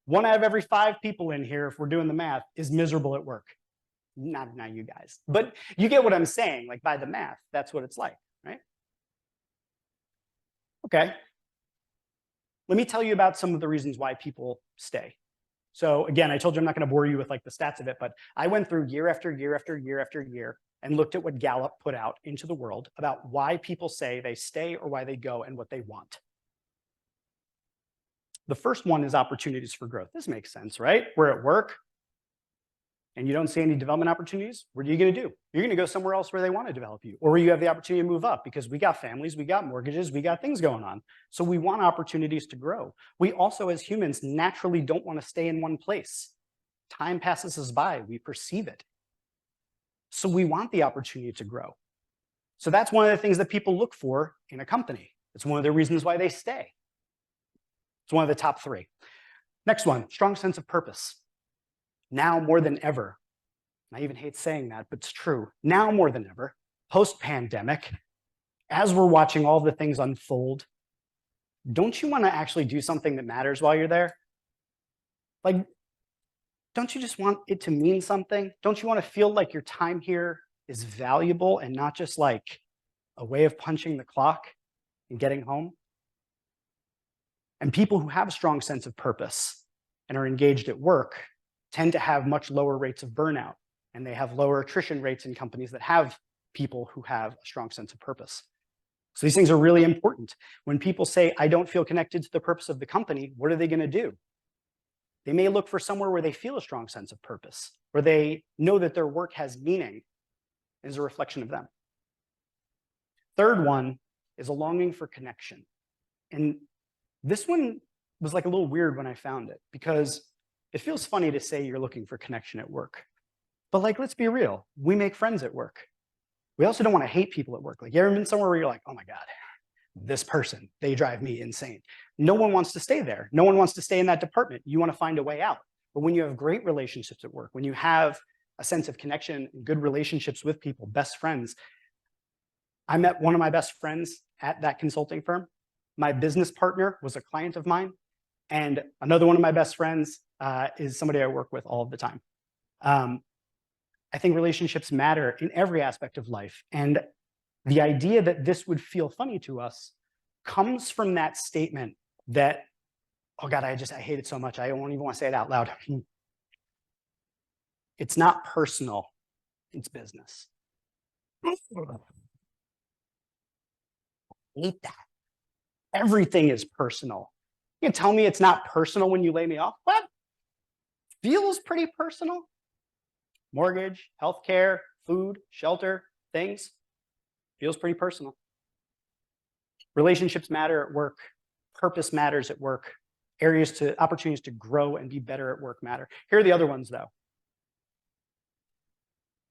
1 out of every 5 people in here, if we're doing the math, is miserable at work. Not you guys, but you get what I'm saying, like by the math, that's what it's like, right? Okay. Let me tell you about some of the reasons why people stay. So again, I told you I'm not going to bore you with like the stats of it, but I went through year after year after year after year and looked at what Gallup put out into the world about why people say they stay or why they go and what they want. The first one is opportunities for growth. This makes sense, right? We're at work and you don't see any development opportunities. What are you going to do? You're going to go somewhere else where they want to develop you, or where you have the opportunity to move up, because we got families, we got mortgages, we got things going on. So we want opportunities to grow. We also, as humans, naturally don't want to stay in one place. Time passes us by, we perceive it. So we want the opportunity to grow. So that's one of the things that people look for in a company. It's one of the reasons why they stay. It's one of the top 3. Next one, strong sense of purpose. Now more than ever, I even hate saying that, but it's true. Now more than ever, post-pandemic, as we're watching all the things unfold, don't you want to actually do something that matters while you're there? Like, don't you just want it to mean something? Don't you want to feel like your time here is valuable and not just like a way of punching the clock and getting home? And people who have a strong sense of purpose and are engaged at work tend to have much lower rates of burnout, and they have lower attrition rates in companies that have people who have a strong sense of purpose. So these things are really important. When people say, I don't feel connected to the purpose of the company, what are they going to do? They may look for somewhere where they feel a strong sense of purpose, where they know that their work has meaning and is a reflection of them. Third one is a longing for connection. And this one was like a little weird when I found it, because it feels funny to say you're looking for connection at work. But like, let's be real. We make friends at work. We also don't want to hate people at work. Like, you ever been somewhere where you're like, oh my God, this person, they drive me insane. No one wants to stay there. No one wants to stay in that department. You want to find a way out. But when you have great relationships at work, when you have a sense of connection and good relationships with people, best friends. I met one of my best friends at that consulting firm. My business partner was a client of mine. And another one of my best friends is somebody I work with all of the time. I think relationships matter in every aspect of life. And the idea that this would feel funny to us comes from that statement that, oh God, I hate it so much. I don't even want to say it out loud. It's not personal, it's business. I hate that. Everything is personal. You can tell me it's not personal when you lay me off? What? Feels pretty personal. Mortgage, healthcare, food, shelter, things. Feels pretty personal. Relationships matter at work. Purpose matters at work. Opportunities to grow and be better at work matter. Here are the other ones though.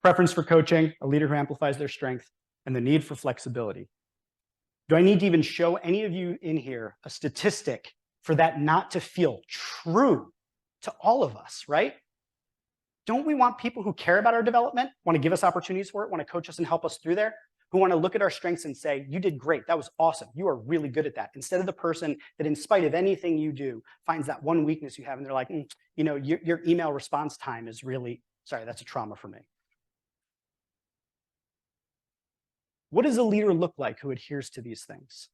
Preference for coaching, a leader who amplifies their strength, and the need for flexibility. Do I need to even show any of you in here a statistic for that not to feel true to all of us, right? Don't we want people who care about our development, want to give us opportunities for it, want to coach us and help us through there, who want to look at our strengths and say, you did great, that was awesome, you are really good at that, instead of the person that in spite of anything you do finds that one weakness you have and they're like, you know, your email response time is really, sorry, that's a trauma for me. What does a leader look like who adheres to these things?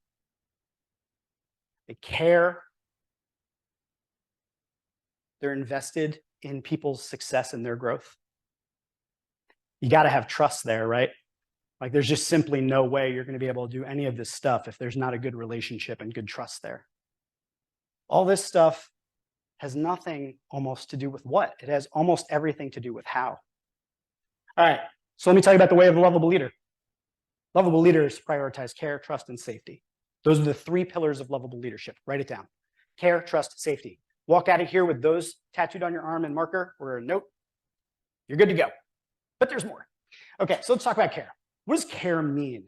They care. They're invested in people's success and their growth? You got to have trust there, right? Like there's just simply no way you're going to be able to do any of this stuff if there's not a good relationship and good trust there. All this stuff has nothing almost to do with what? It has almost everything to do with how. All right, so let me tell you about the way of a lovable leader. Lovable leaders prioritize care, trust, and safety. Those are the 3 pillars of lovable leadership. Write it down. Care, trust, safety. Walk out of here with those tattooed on your arm and marker or a note. You're good to go. But there's more. Okay, so let's talk about care. What does care mean?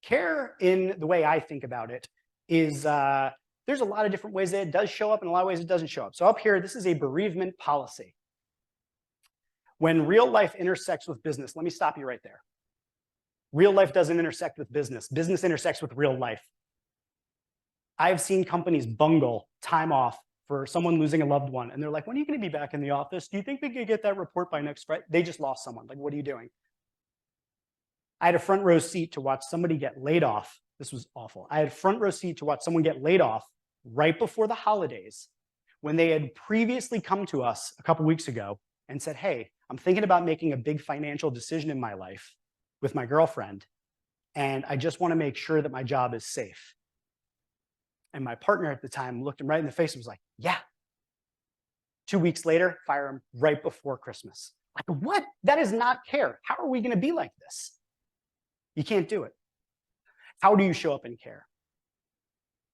Care, in the way I think about it, is there's a lot of different ways that it does show up and a lot of ways it doesn't show up. So up here, this is a bereavement policy. When real life intersects with business, let me stop you right there. Real life doesn't intersect with business. Business intersects with real life. I've seen companies bungle time off for someone losing a loved one. And they're like, when are you going to be back in the office? Do you think we could get that report by next Friday? They just lost someone. Like, what are you doing? I had a front row seat to watch somebody get laid off. This was awful. I had a front row seat to watch someone get laid off right before the holidays when they had previously come to us a couple weeks ago and said, hey, I'm thinking about making a big financial decision in my life with my girlfriend, and I just want to make sure that my job is safe. And my partner at the time looked him right in the face and was like, yeah. 2 weeks later, fire him right before Christmas. Like, what? That is not care. How are we going to be like this? You can't do it. How do you show up in care?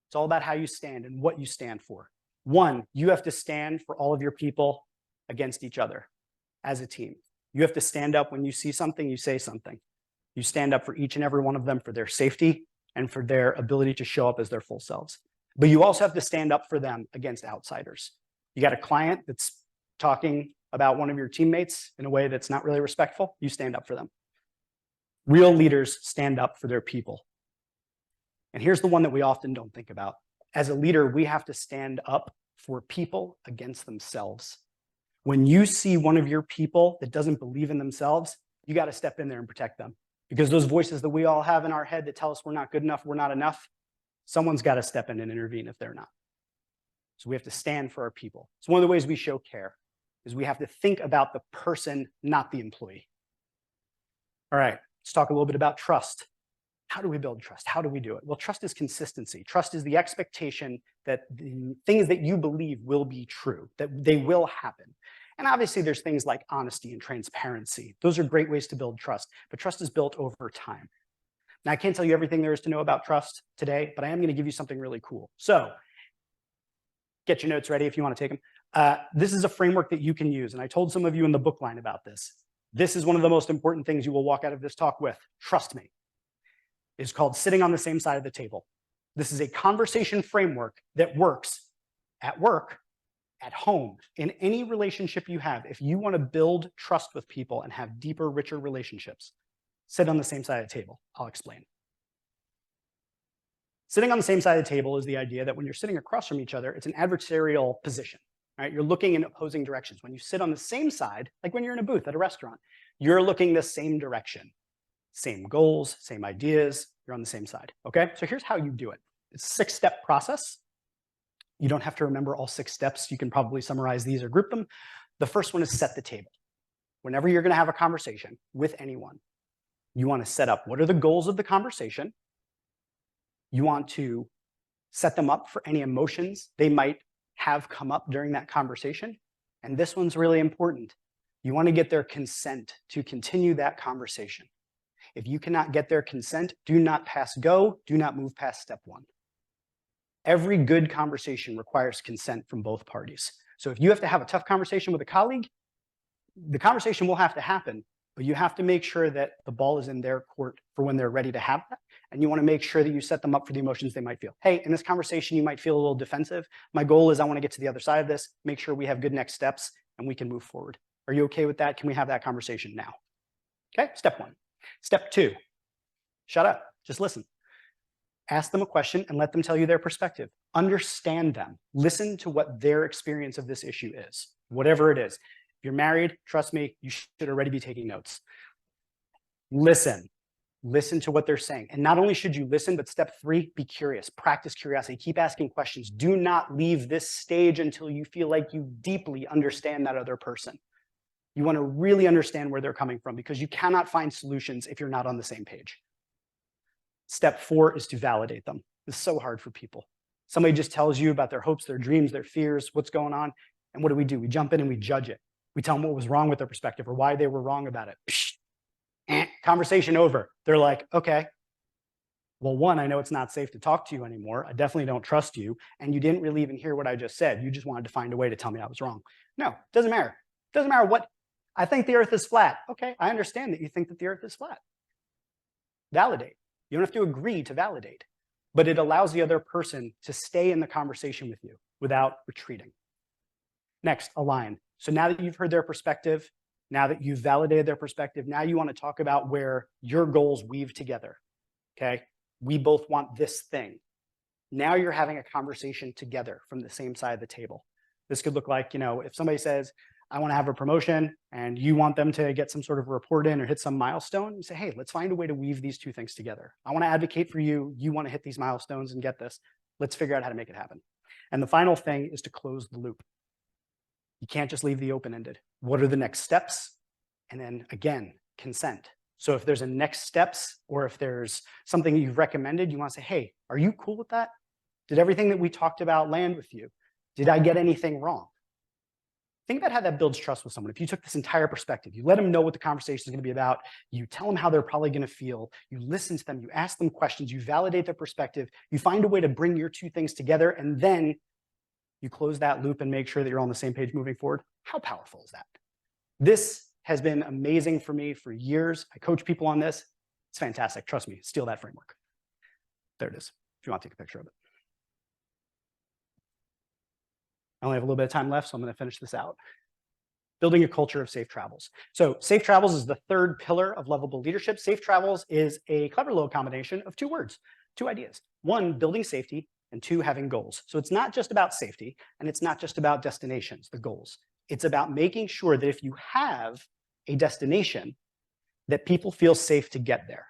It's all about how you stand and what you stand for. 1, you have to stand for all of your people against each other as a team. You have to stand up when you see something, you say something. You stand up for each and every one of them for their safety and for their ability to show up as their full selves. But you also have to stand up for them against outsiders. You got a client that's talking about one of your teammates in a way that's not really respectful, you stand up for them. Real leaders stand up for their people. And here's the one that we often don't think about. As a leader, we have to stand up for people against themselves. When you see one of your people that doesn't believe in themselves, you got to step in there and protect them. Because those voices that we all have in our head that tell us we're not good enough, we're not enough, someone's got to step in and intervene if they're not. So we have to stand for our people. So one of the ways we show care is we have to think about the person, not the employee. All right, let's talk a little bit about trust. How do we build trust? How do we do it? Well, trust is consistency. Trust is the expectation that the things that you believe will be true, that they will happen. And obviously there's things like honesty and transparency. Those are great ways to build trust, but trust is built over time. Now, I can't tell you everything there is to know about trust today, but I am going to give you something really cool. So get your notes ready if you want to take them. This is a framework that you can use. And I told some of you in the book line about this. This is one of the most important things you will walk out of this talk with. Trust me. It's called sitting on the same side of the table. This is a conversation framework that works at work, at home, in any relationship you have. If you want to build trust with people and have deeper, richer relationships, sit on the same side of the table. I'll explain. Sitting on the same side of the table is the idea that when you're sitting across from each other, it's an adversarial position, right? You're looking in opposing directions. When you sit on the same side, like when you're in a booth at a restaurant, you're looking the same direction. Same goals, same ideas, you're on the same side, okay? So here's how you do it. It's a 6-step process. You don't have to remember all 6 steps. You can probably summarize these or group them. The first one is set the table. Whenever you're gonna have a conversation with anyone, you wanna set up what are the goals of the conversation. You want to set them up for any emotions they might have come up during that conversation. And this one's really important. You wanna get their consent to continue that conversation. If you cannot get their consent, do not pass go, do not move past step 1. Every good conversation requires consent from both parties. So if you have to have a tough conversation with a colleague, the conversation will have to happen, but you have to make sure that the ball is in their court for when they're ready to have that. And you want to make sure that you set them up for the emotions they might feel. Hey, in this conversation, you might feel a little defensive. My goal is I want to get to the other side of this, make sure we have good next steps, and we can move forward. Are you okay with that? Can we have that conversation now? Okay, step 1. Step 2, shut up, just listen. Ask them a question and let them tell you their perspective. Understand them. Listen to what their experience of this issue is, whatever it is. If you're married, trust me, you should already be taking notes. Listen. Listen to what they're saying. And not only should you listen, but step 3, be curious. Practice curiosity. Keep asking questions. Do not leave this stage until you feel like you deeply understand that other person. You want to really understand where they're coming from because you cannot find solutions if you're not on the same page. Step 4 is to validate them. This is so hard for people. Somebody just tells you about their hopes, their dreams, their fears, what's going on. And what do? We jump in and we judge it. We tell them what was wrong with their perspective or why they were wrong about it. Psh, conversation over. They're like, okay, well, 1, I know it's not safe to talk to you anymore. I definitely don't trust you. And you didn't really even hear what I just said. You just wanted to find a way to tell me I was wrong. No, doesn't matter. Doesn't matter what. I think the earth is flat. Okay, I understand that you think that the earth is flat. Validate. You don't have to agree to validate, but it allows the other person to stay in the conversation with you without retreating. Next, align. So now that you've heard their perspective, now that you've validated their perspective, now you want to talk about where your goals weave together, okay? We both want this thing. Now you're having a conversation together from the same side of the table. This could look like, if somebody says, I want to have a promotion and you want them to get some sort of report in or hit some milestone, you say, hey, let's find a way to weave these 2 things together. I want to advocate for you. You want to hit these milestones and get this. Let's figure out how to make it happen. And the final thing is to close the loop. You can't just leave the open-ended. What are the next steps? And then again, consent. So if there's a next steps or if there's something you've recommended, you want to say, hey, are you cool with that? Did everything that we talked about land with you? Did I get anything wrong? Think about how that builds trust with someone. If you took this entire perspective, you let them know what the conversation is going to be about, you tell them how they're probably going to feel, you listen to them, you ask them questions, you validate their perspective, you find a way to bring your 2 things together, and then you close that loop and make sure that you're on the same page moving forward. How powerful is that? This has been amazing for me for years. I coach people on this. It's fantastic. Trust me, steal that framework. There it is, if you want to take a picture of it. I only have a little bit of time left, so I'm going to finish this out. Building a culture of safe travels. So safe travels is the 3rd pillar of lovable leadership. Safe travels is a clever little combination of 2 words, 2 ideas. 1, building safety, and 2, having goals. So it's not just about safety, and it's not just about destinations, the goals. It's about making sure that if you have a destination, that people feel safe to get there.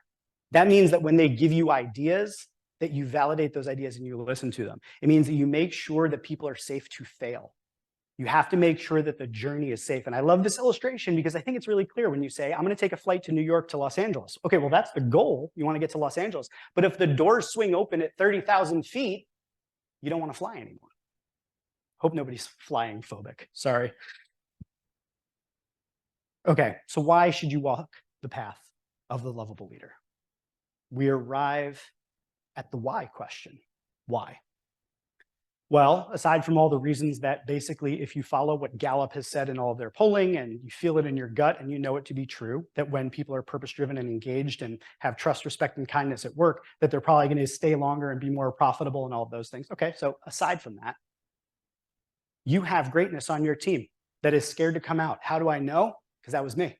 That means that when they give you ideas, that you validate those ideas and you listen to them. It means that you make sure that people are safe to fail. You have to make sure that the journey is safe. And I love this illustration because I think it's really clear when you say, I'm going to take a flight to New York to Los Angeles. Okay, well, that's the goal. You want to get to Los Angeles. But if the doors swing open at 30,000 feet, you don't want to fly anymore. Hope nobody's flying phobic. Sorry. Okay, so why should you walk the path of the lovable leader? We arrive at the why question. Why? Well, aside from all the reasons that basically if you follow what Gallup has said in all of their polling and you feel it in your gut and you know it to be true, that when people are purpose-driven and engaged and have trust, respect, and kindness at work, that they're probably going to stay longer and be more profitable and all of those things. Okay, so aside from that, you have greatness on your team that is scared to come out. How do I know? Because that was me.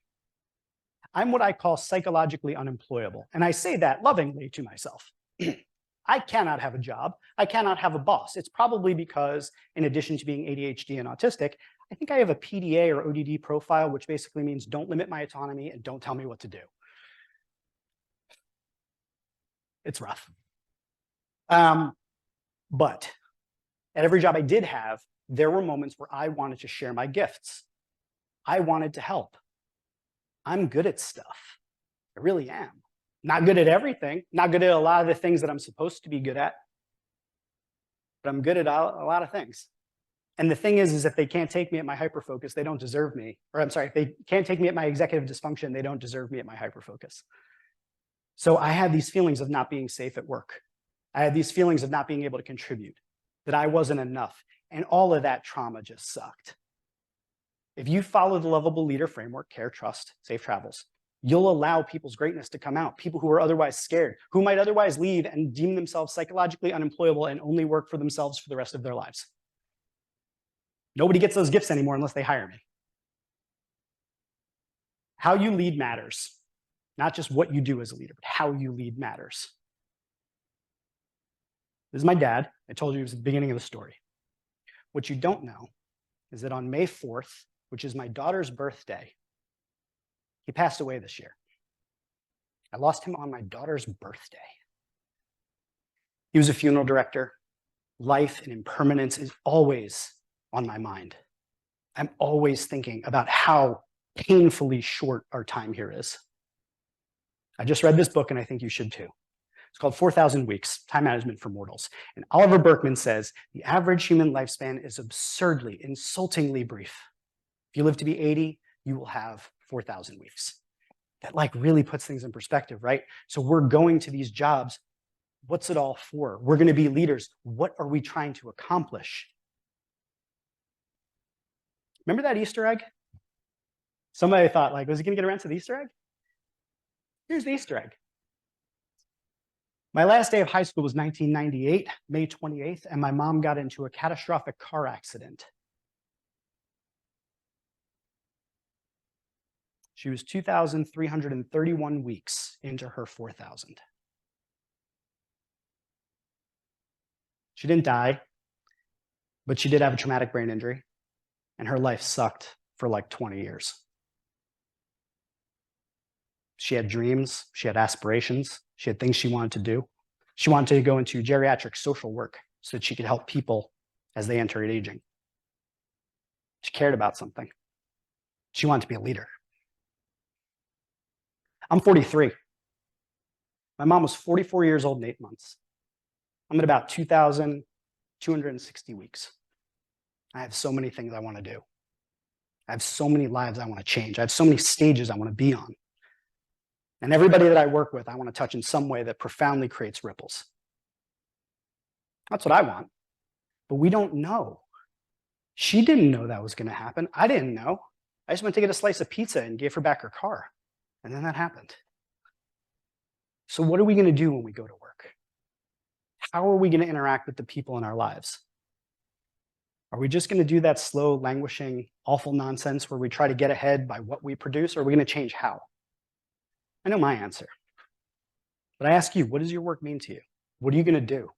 I'm what I call psychologically unemployable. And I say that lovingly to myself. I cannot have a job. I cannot have a boss. It's probably because, in addition to being ADHD and autistic, I think I have a PDA or ODD profile, which basically means don't limit my autonomy and don't tell me what to do. It's rough. But at every job I did have, there were moments where I wanted to share my gifts. I wanted to help. I'm good at stuff. I really am. Not good at everything, not good at a lot of the things that I'm supposed to be good at, but I'm good at a lot of things. And the thing is if they can't take me at my hyperfocus, they don't deserve me. Or I'm sorry, if they can't take me at my executive dysfunction, they don't deserve me at my hyperfocus. So I had these feelings of not being safe at work. I had these feelings of not being able to contribute, that I wasn't enough. And all of that trauma just sucked. If you follow the lovable leader framework, care, trust, safe travels, you'll allow people's greatness to come out. People who are otherwise scared, who might otherwise leave and deem themselves psychologically unemployable and only work for themselves for the rest of their lives. Nobody gets those gifts anymore unless they hire me. How you lead matters. Not just what you do as a leader, but how you lead matters. This is my dad. I told you he was at the beginning of the story. What you don't know is that on May 4th, which is my daughter's birthday, he passed away this year. I lost him on my daughter's birthday. He was a funeral director. Life and impermanence is always on my mind. I'm always thinking about how painfully short our time here is. I just read this book and I think you should too. It's called 4,000 Weeks, Time Management for Mortals. And Oliver Burkeman says, the average human lifespan is absurdly, insultingly brief. If you live to be 80, you will have 4,000 weeks. That like really puts things in perspective, right? So we're going to these jobs. What's it all for? We're going to be leaders. What are we trying to accomplish? Remember that Easter egg? Somebody thought, like, was he going to get around to the Easter egg? Here's the Easter egg. My last day of high school was 1998, May 28th, and my mom got into a catastrophic car accident. She was 2,331 weeks into her 4,000. She didn't die, but she did have a traumatic brain injury, and her life sucked for like 20 years. She had dreams, she had aspirations, she had things she wanted to do. She wanted to go into geriatric social work so that she could help people as they entered aging. She cared about something. She wanted to be a leader. I'm 43. My mom was 44 years old in 8 months. I'm at about 2,260 weeks. I have so many things I want to do. I have so many lives I want to change. I have so many stages I want to be on. And everybody that I work with, I want to touch in some way that profoundly creates ripples. That's what I want. But we don't know. She didn't know that was going to happen. I didn't know. I just went to get a slice of pizza and gave her back her car. And then that happened. So what are we going to do when we go to work? How are we going to interact with the people in our lives? Are we just going to do that slow, languishing, awful nonsense where we try to get ahead by what we produce, or are we going to change how? I know my answer. But I ask you, what does your work mean to you? What are you going to do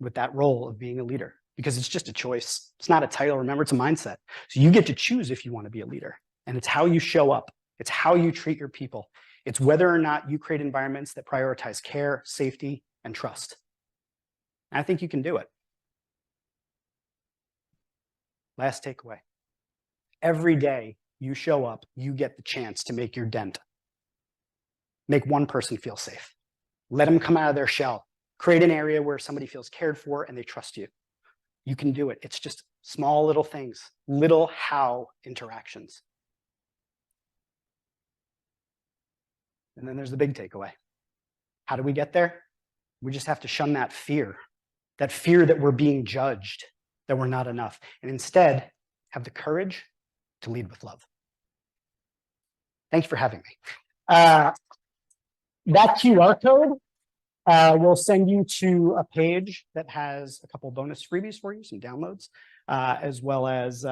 with that role of being a leader? Because it's just a choice. It's not a title. Remember, it's a mindset. So you get to choose if you want to be a leader. And it's how you show up. It's how you treat your people. It's whether or not you create environments that prioritize care, safety, and trust. And I think you can do it. Last takeaway. Every day you show up, you get the chance to make your dent. Make one person feel safe. Let them come out of their shell. Create an area where somebody feels cared for and they trust you. You can do it. It's just small little things, little how interactions. And then there's the big takeaway. How do we get there? We just have to shun that fear that we're being judged, that we're not enough, and instead have the courage to lead with love. Thanks for having me. That QR code will send you to a page that has a couple bonus freebies for you, some downloads, as well as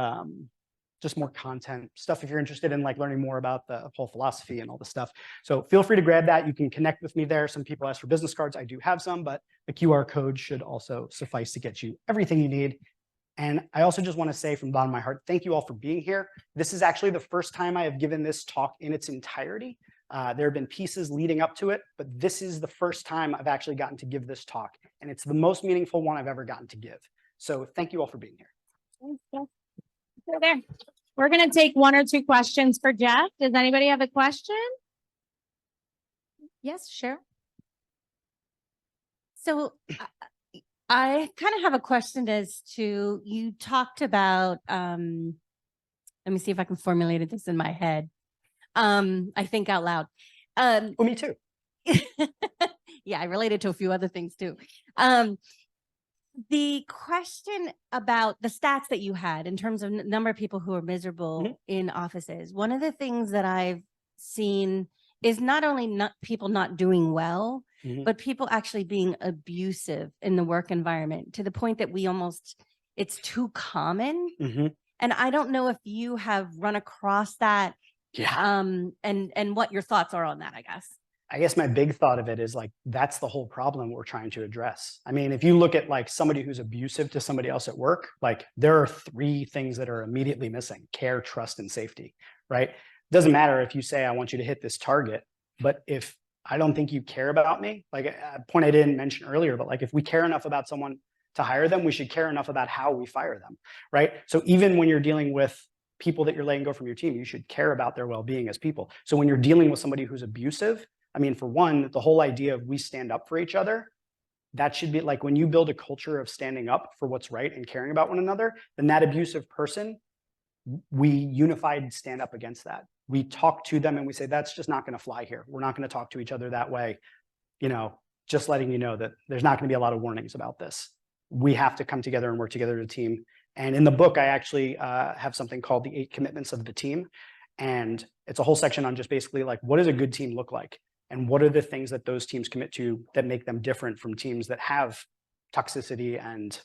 just more content stuff if you're interested in like learning more about the whole philosophy and all the stuff. So feel free to grab that. You can connect with me there. Some people ask for business cards. I do have some, but the QR code should also suffice to get you everything you need. And I also just want to say from the bottom of my heart, thank you all for being here. This is actually the first time I have given this talk in its entirety. There have been pieces leading up to it, but this is the first time I've actually gotten to give this talk. And it's the most meaningful one I've ever gotten to give. So thank you all for being here. There. We're going to take one or two questions for Jeff. Does anybody have a question? Yes, sure. So I kind of have a question as to, you talked about, let me see if I can formulate this in my head. I think out loud. Oh, me too. Yeah, I related to a few other things too. The question about the stats that you had in terms of number of people who are miserable in offices. One of the things that I've seen is not only people not doing well, but people actually being abusive in the work environment to the point that it's too common. And I don't know if you have run across that. Yeah. And what your thoughts are on that, I guess. I guess my big thought of it is like, that's the whole problem we're trying to address. I mean, if you look at like somebody who's abusive to somebody else at work, like there are 3 things that are immediately missing: care, trust, and safety, right? It doesn't matter if you say, I want you to hit this target. But if I don't think you care about me, like a point I didn't mention earlier, but like if we care enough about someone to hire them, we should care enough about how we fire them, right? So even when you're dealing with people that you're letting go from your team, you should care about their well-being as people. So when you're dealing with somebody who's abusive, I mean, for one, the whole idea of we stand up for each other, that should be like when you build a culture of standing up for what's right and caring about one another, then that abusive person, we unified stand up against that. We talk to them and we say, that's just not going to fly here. We're not going to talk to each other that way. You know, just letting you know that there's not going to be a lot of warnings about this. We have to come together and work together as a team. And in the book, I actually have something called the 8 commitments of the team. And it's a whole section on just basically like, what does a good team look like? And what are the things that those teams commit to that make them different from teams that have toxicity and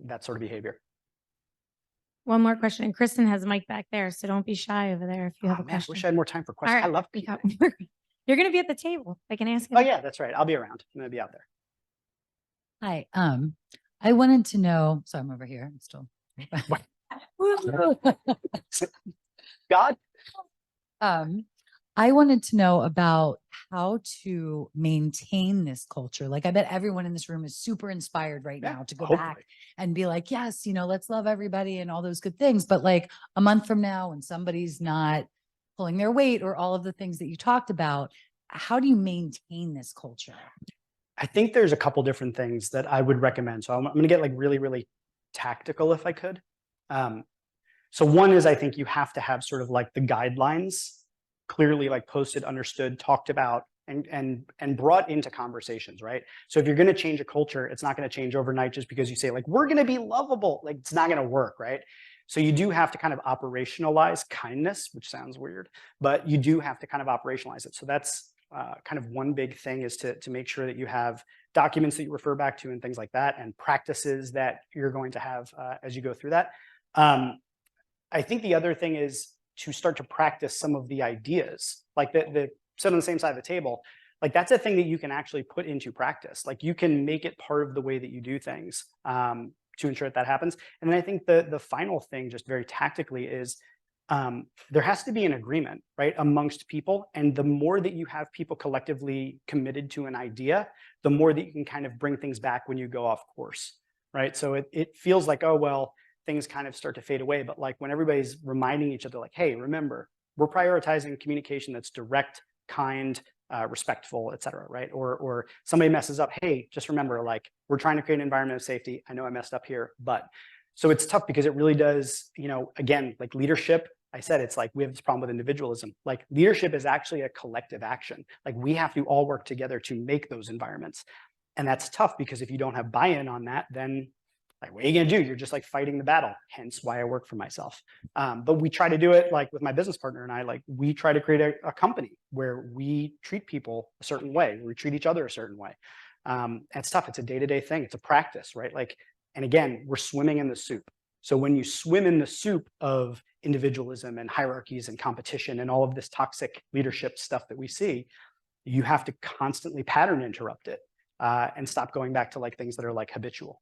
that sort of behavior? One more question. And Kristen has a mic back there, so don't be shy over there if you have a Man, I question. wish I had more time for All questions. I right, love we people. got- You're going to be at the table. I can ask you. Oh yeah, that's right. I'll be around. I'm going to be out there. Hi, I wanted to know, so I'm over here, I'm still. God, I wanted to know about how to maintain this culture. Like, I bet everyone in this room is super inspired right Yeah, now to go hopefully. back and be like, yes, let's love everybody and all those good things. But like a month from now, when somebody's not pulling their weight or all of the things that you talked about, how do you maintain this culture? I think there's a couple different things that I would recommend. So I'm going to get like really, really tactical if I could. So one is I think you have to have sort of like the guidelines clearly like posted, understood, talked about, and brought into conversations, right? So if you're going to change a culture, it's not going to change overnight just because you say like, we're going to be lovable. Like it's not going to work, right? So you do have to kind of operationalize kindness, which sounds weird, but you do have to kind of operationalize it. So that's kind of one big thing is to make sure that you have documents that you refer back to and things like that, and practices that you're going to have as you go through that. I think the other thing is to start to practice some of the ideas, like the sit on the same side of the table. Like that's a thing that you can actually put into practice. Like you can make it part of the way that you do things to ensure that happens. And then I think the final thing, just very tactically, is there has to be an agreement, right, amongst people. And the more that you have people collectively committed to an idea, the more that you can kind of bring things back when you go off course, right? So it feels like, oh, well, things kind of start to fade away. But like when everybody's reminding each other, like, hey, remember, we're prioritizing communication that's direct, kind, respectful, et cetera, right? Or somebody messes up, hey, just remember, like, we're trying to create an environment of safety. I know I messed up here, but so it's tough because it really does, again, like leadership, I said, it's like we have this problem with individualism. Like leadership is actually a collective action. Like we have to all work together to make those environments. And that's tough because if you don't have buy-in on that, then like, what are you going to do? You're just like fighting the battle, hence why I work for myself. But we try to do it like with my business partner and I, like we try to create a company where we treat people a certain way, we treat each other a certain way. It's tough. It's a day-to-day thing. It's a practice, right? Like, and again, we're swimming in the soup. So when you swim in the soup of individualism and hierarchies and competition and all of this toxic leadership stuff that we see, you have to constantly pattern interrupt it and stop going back to like things that are like habitual.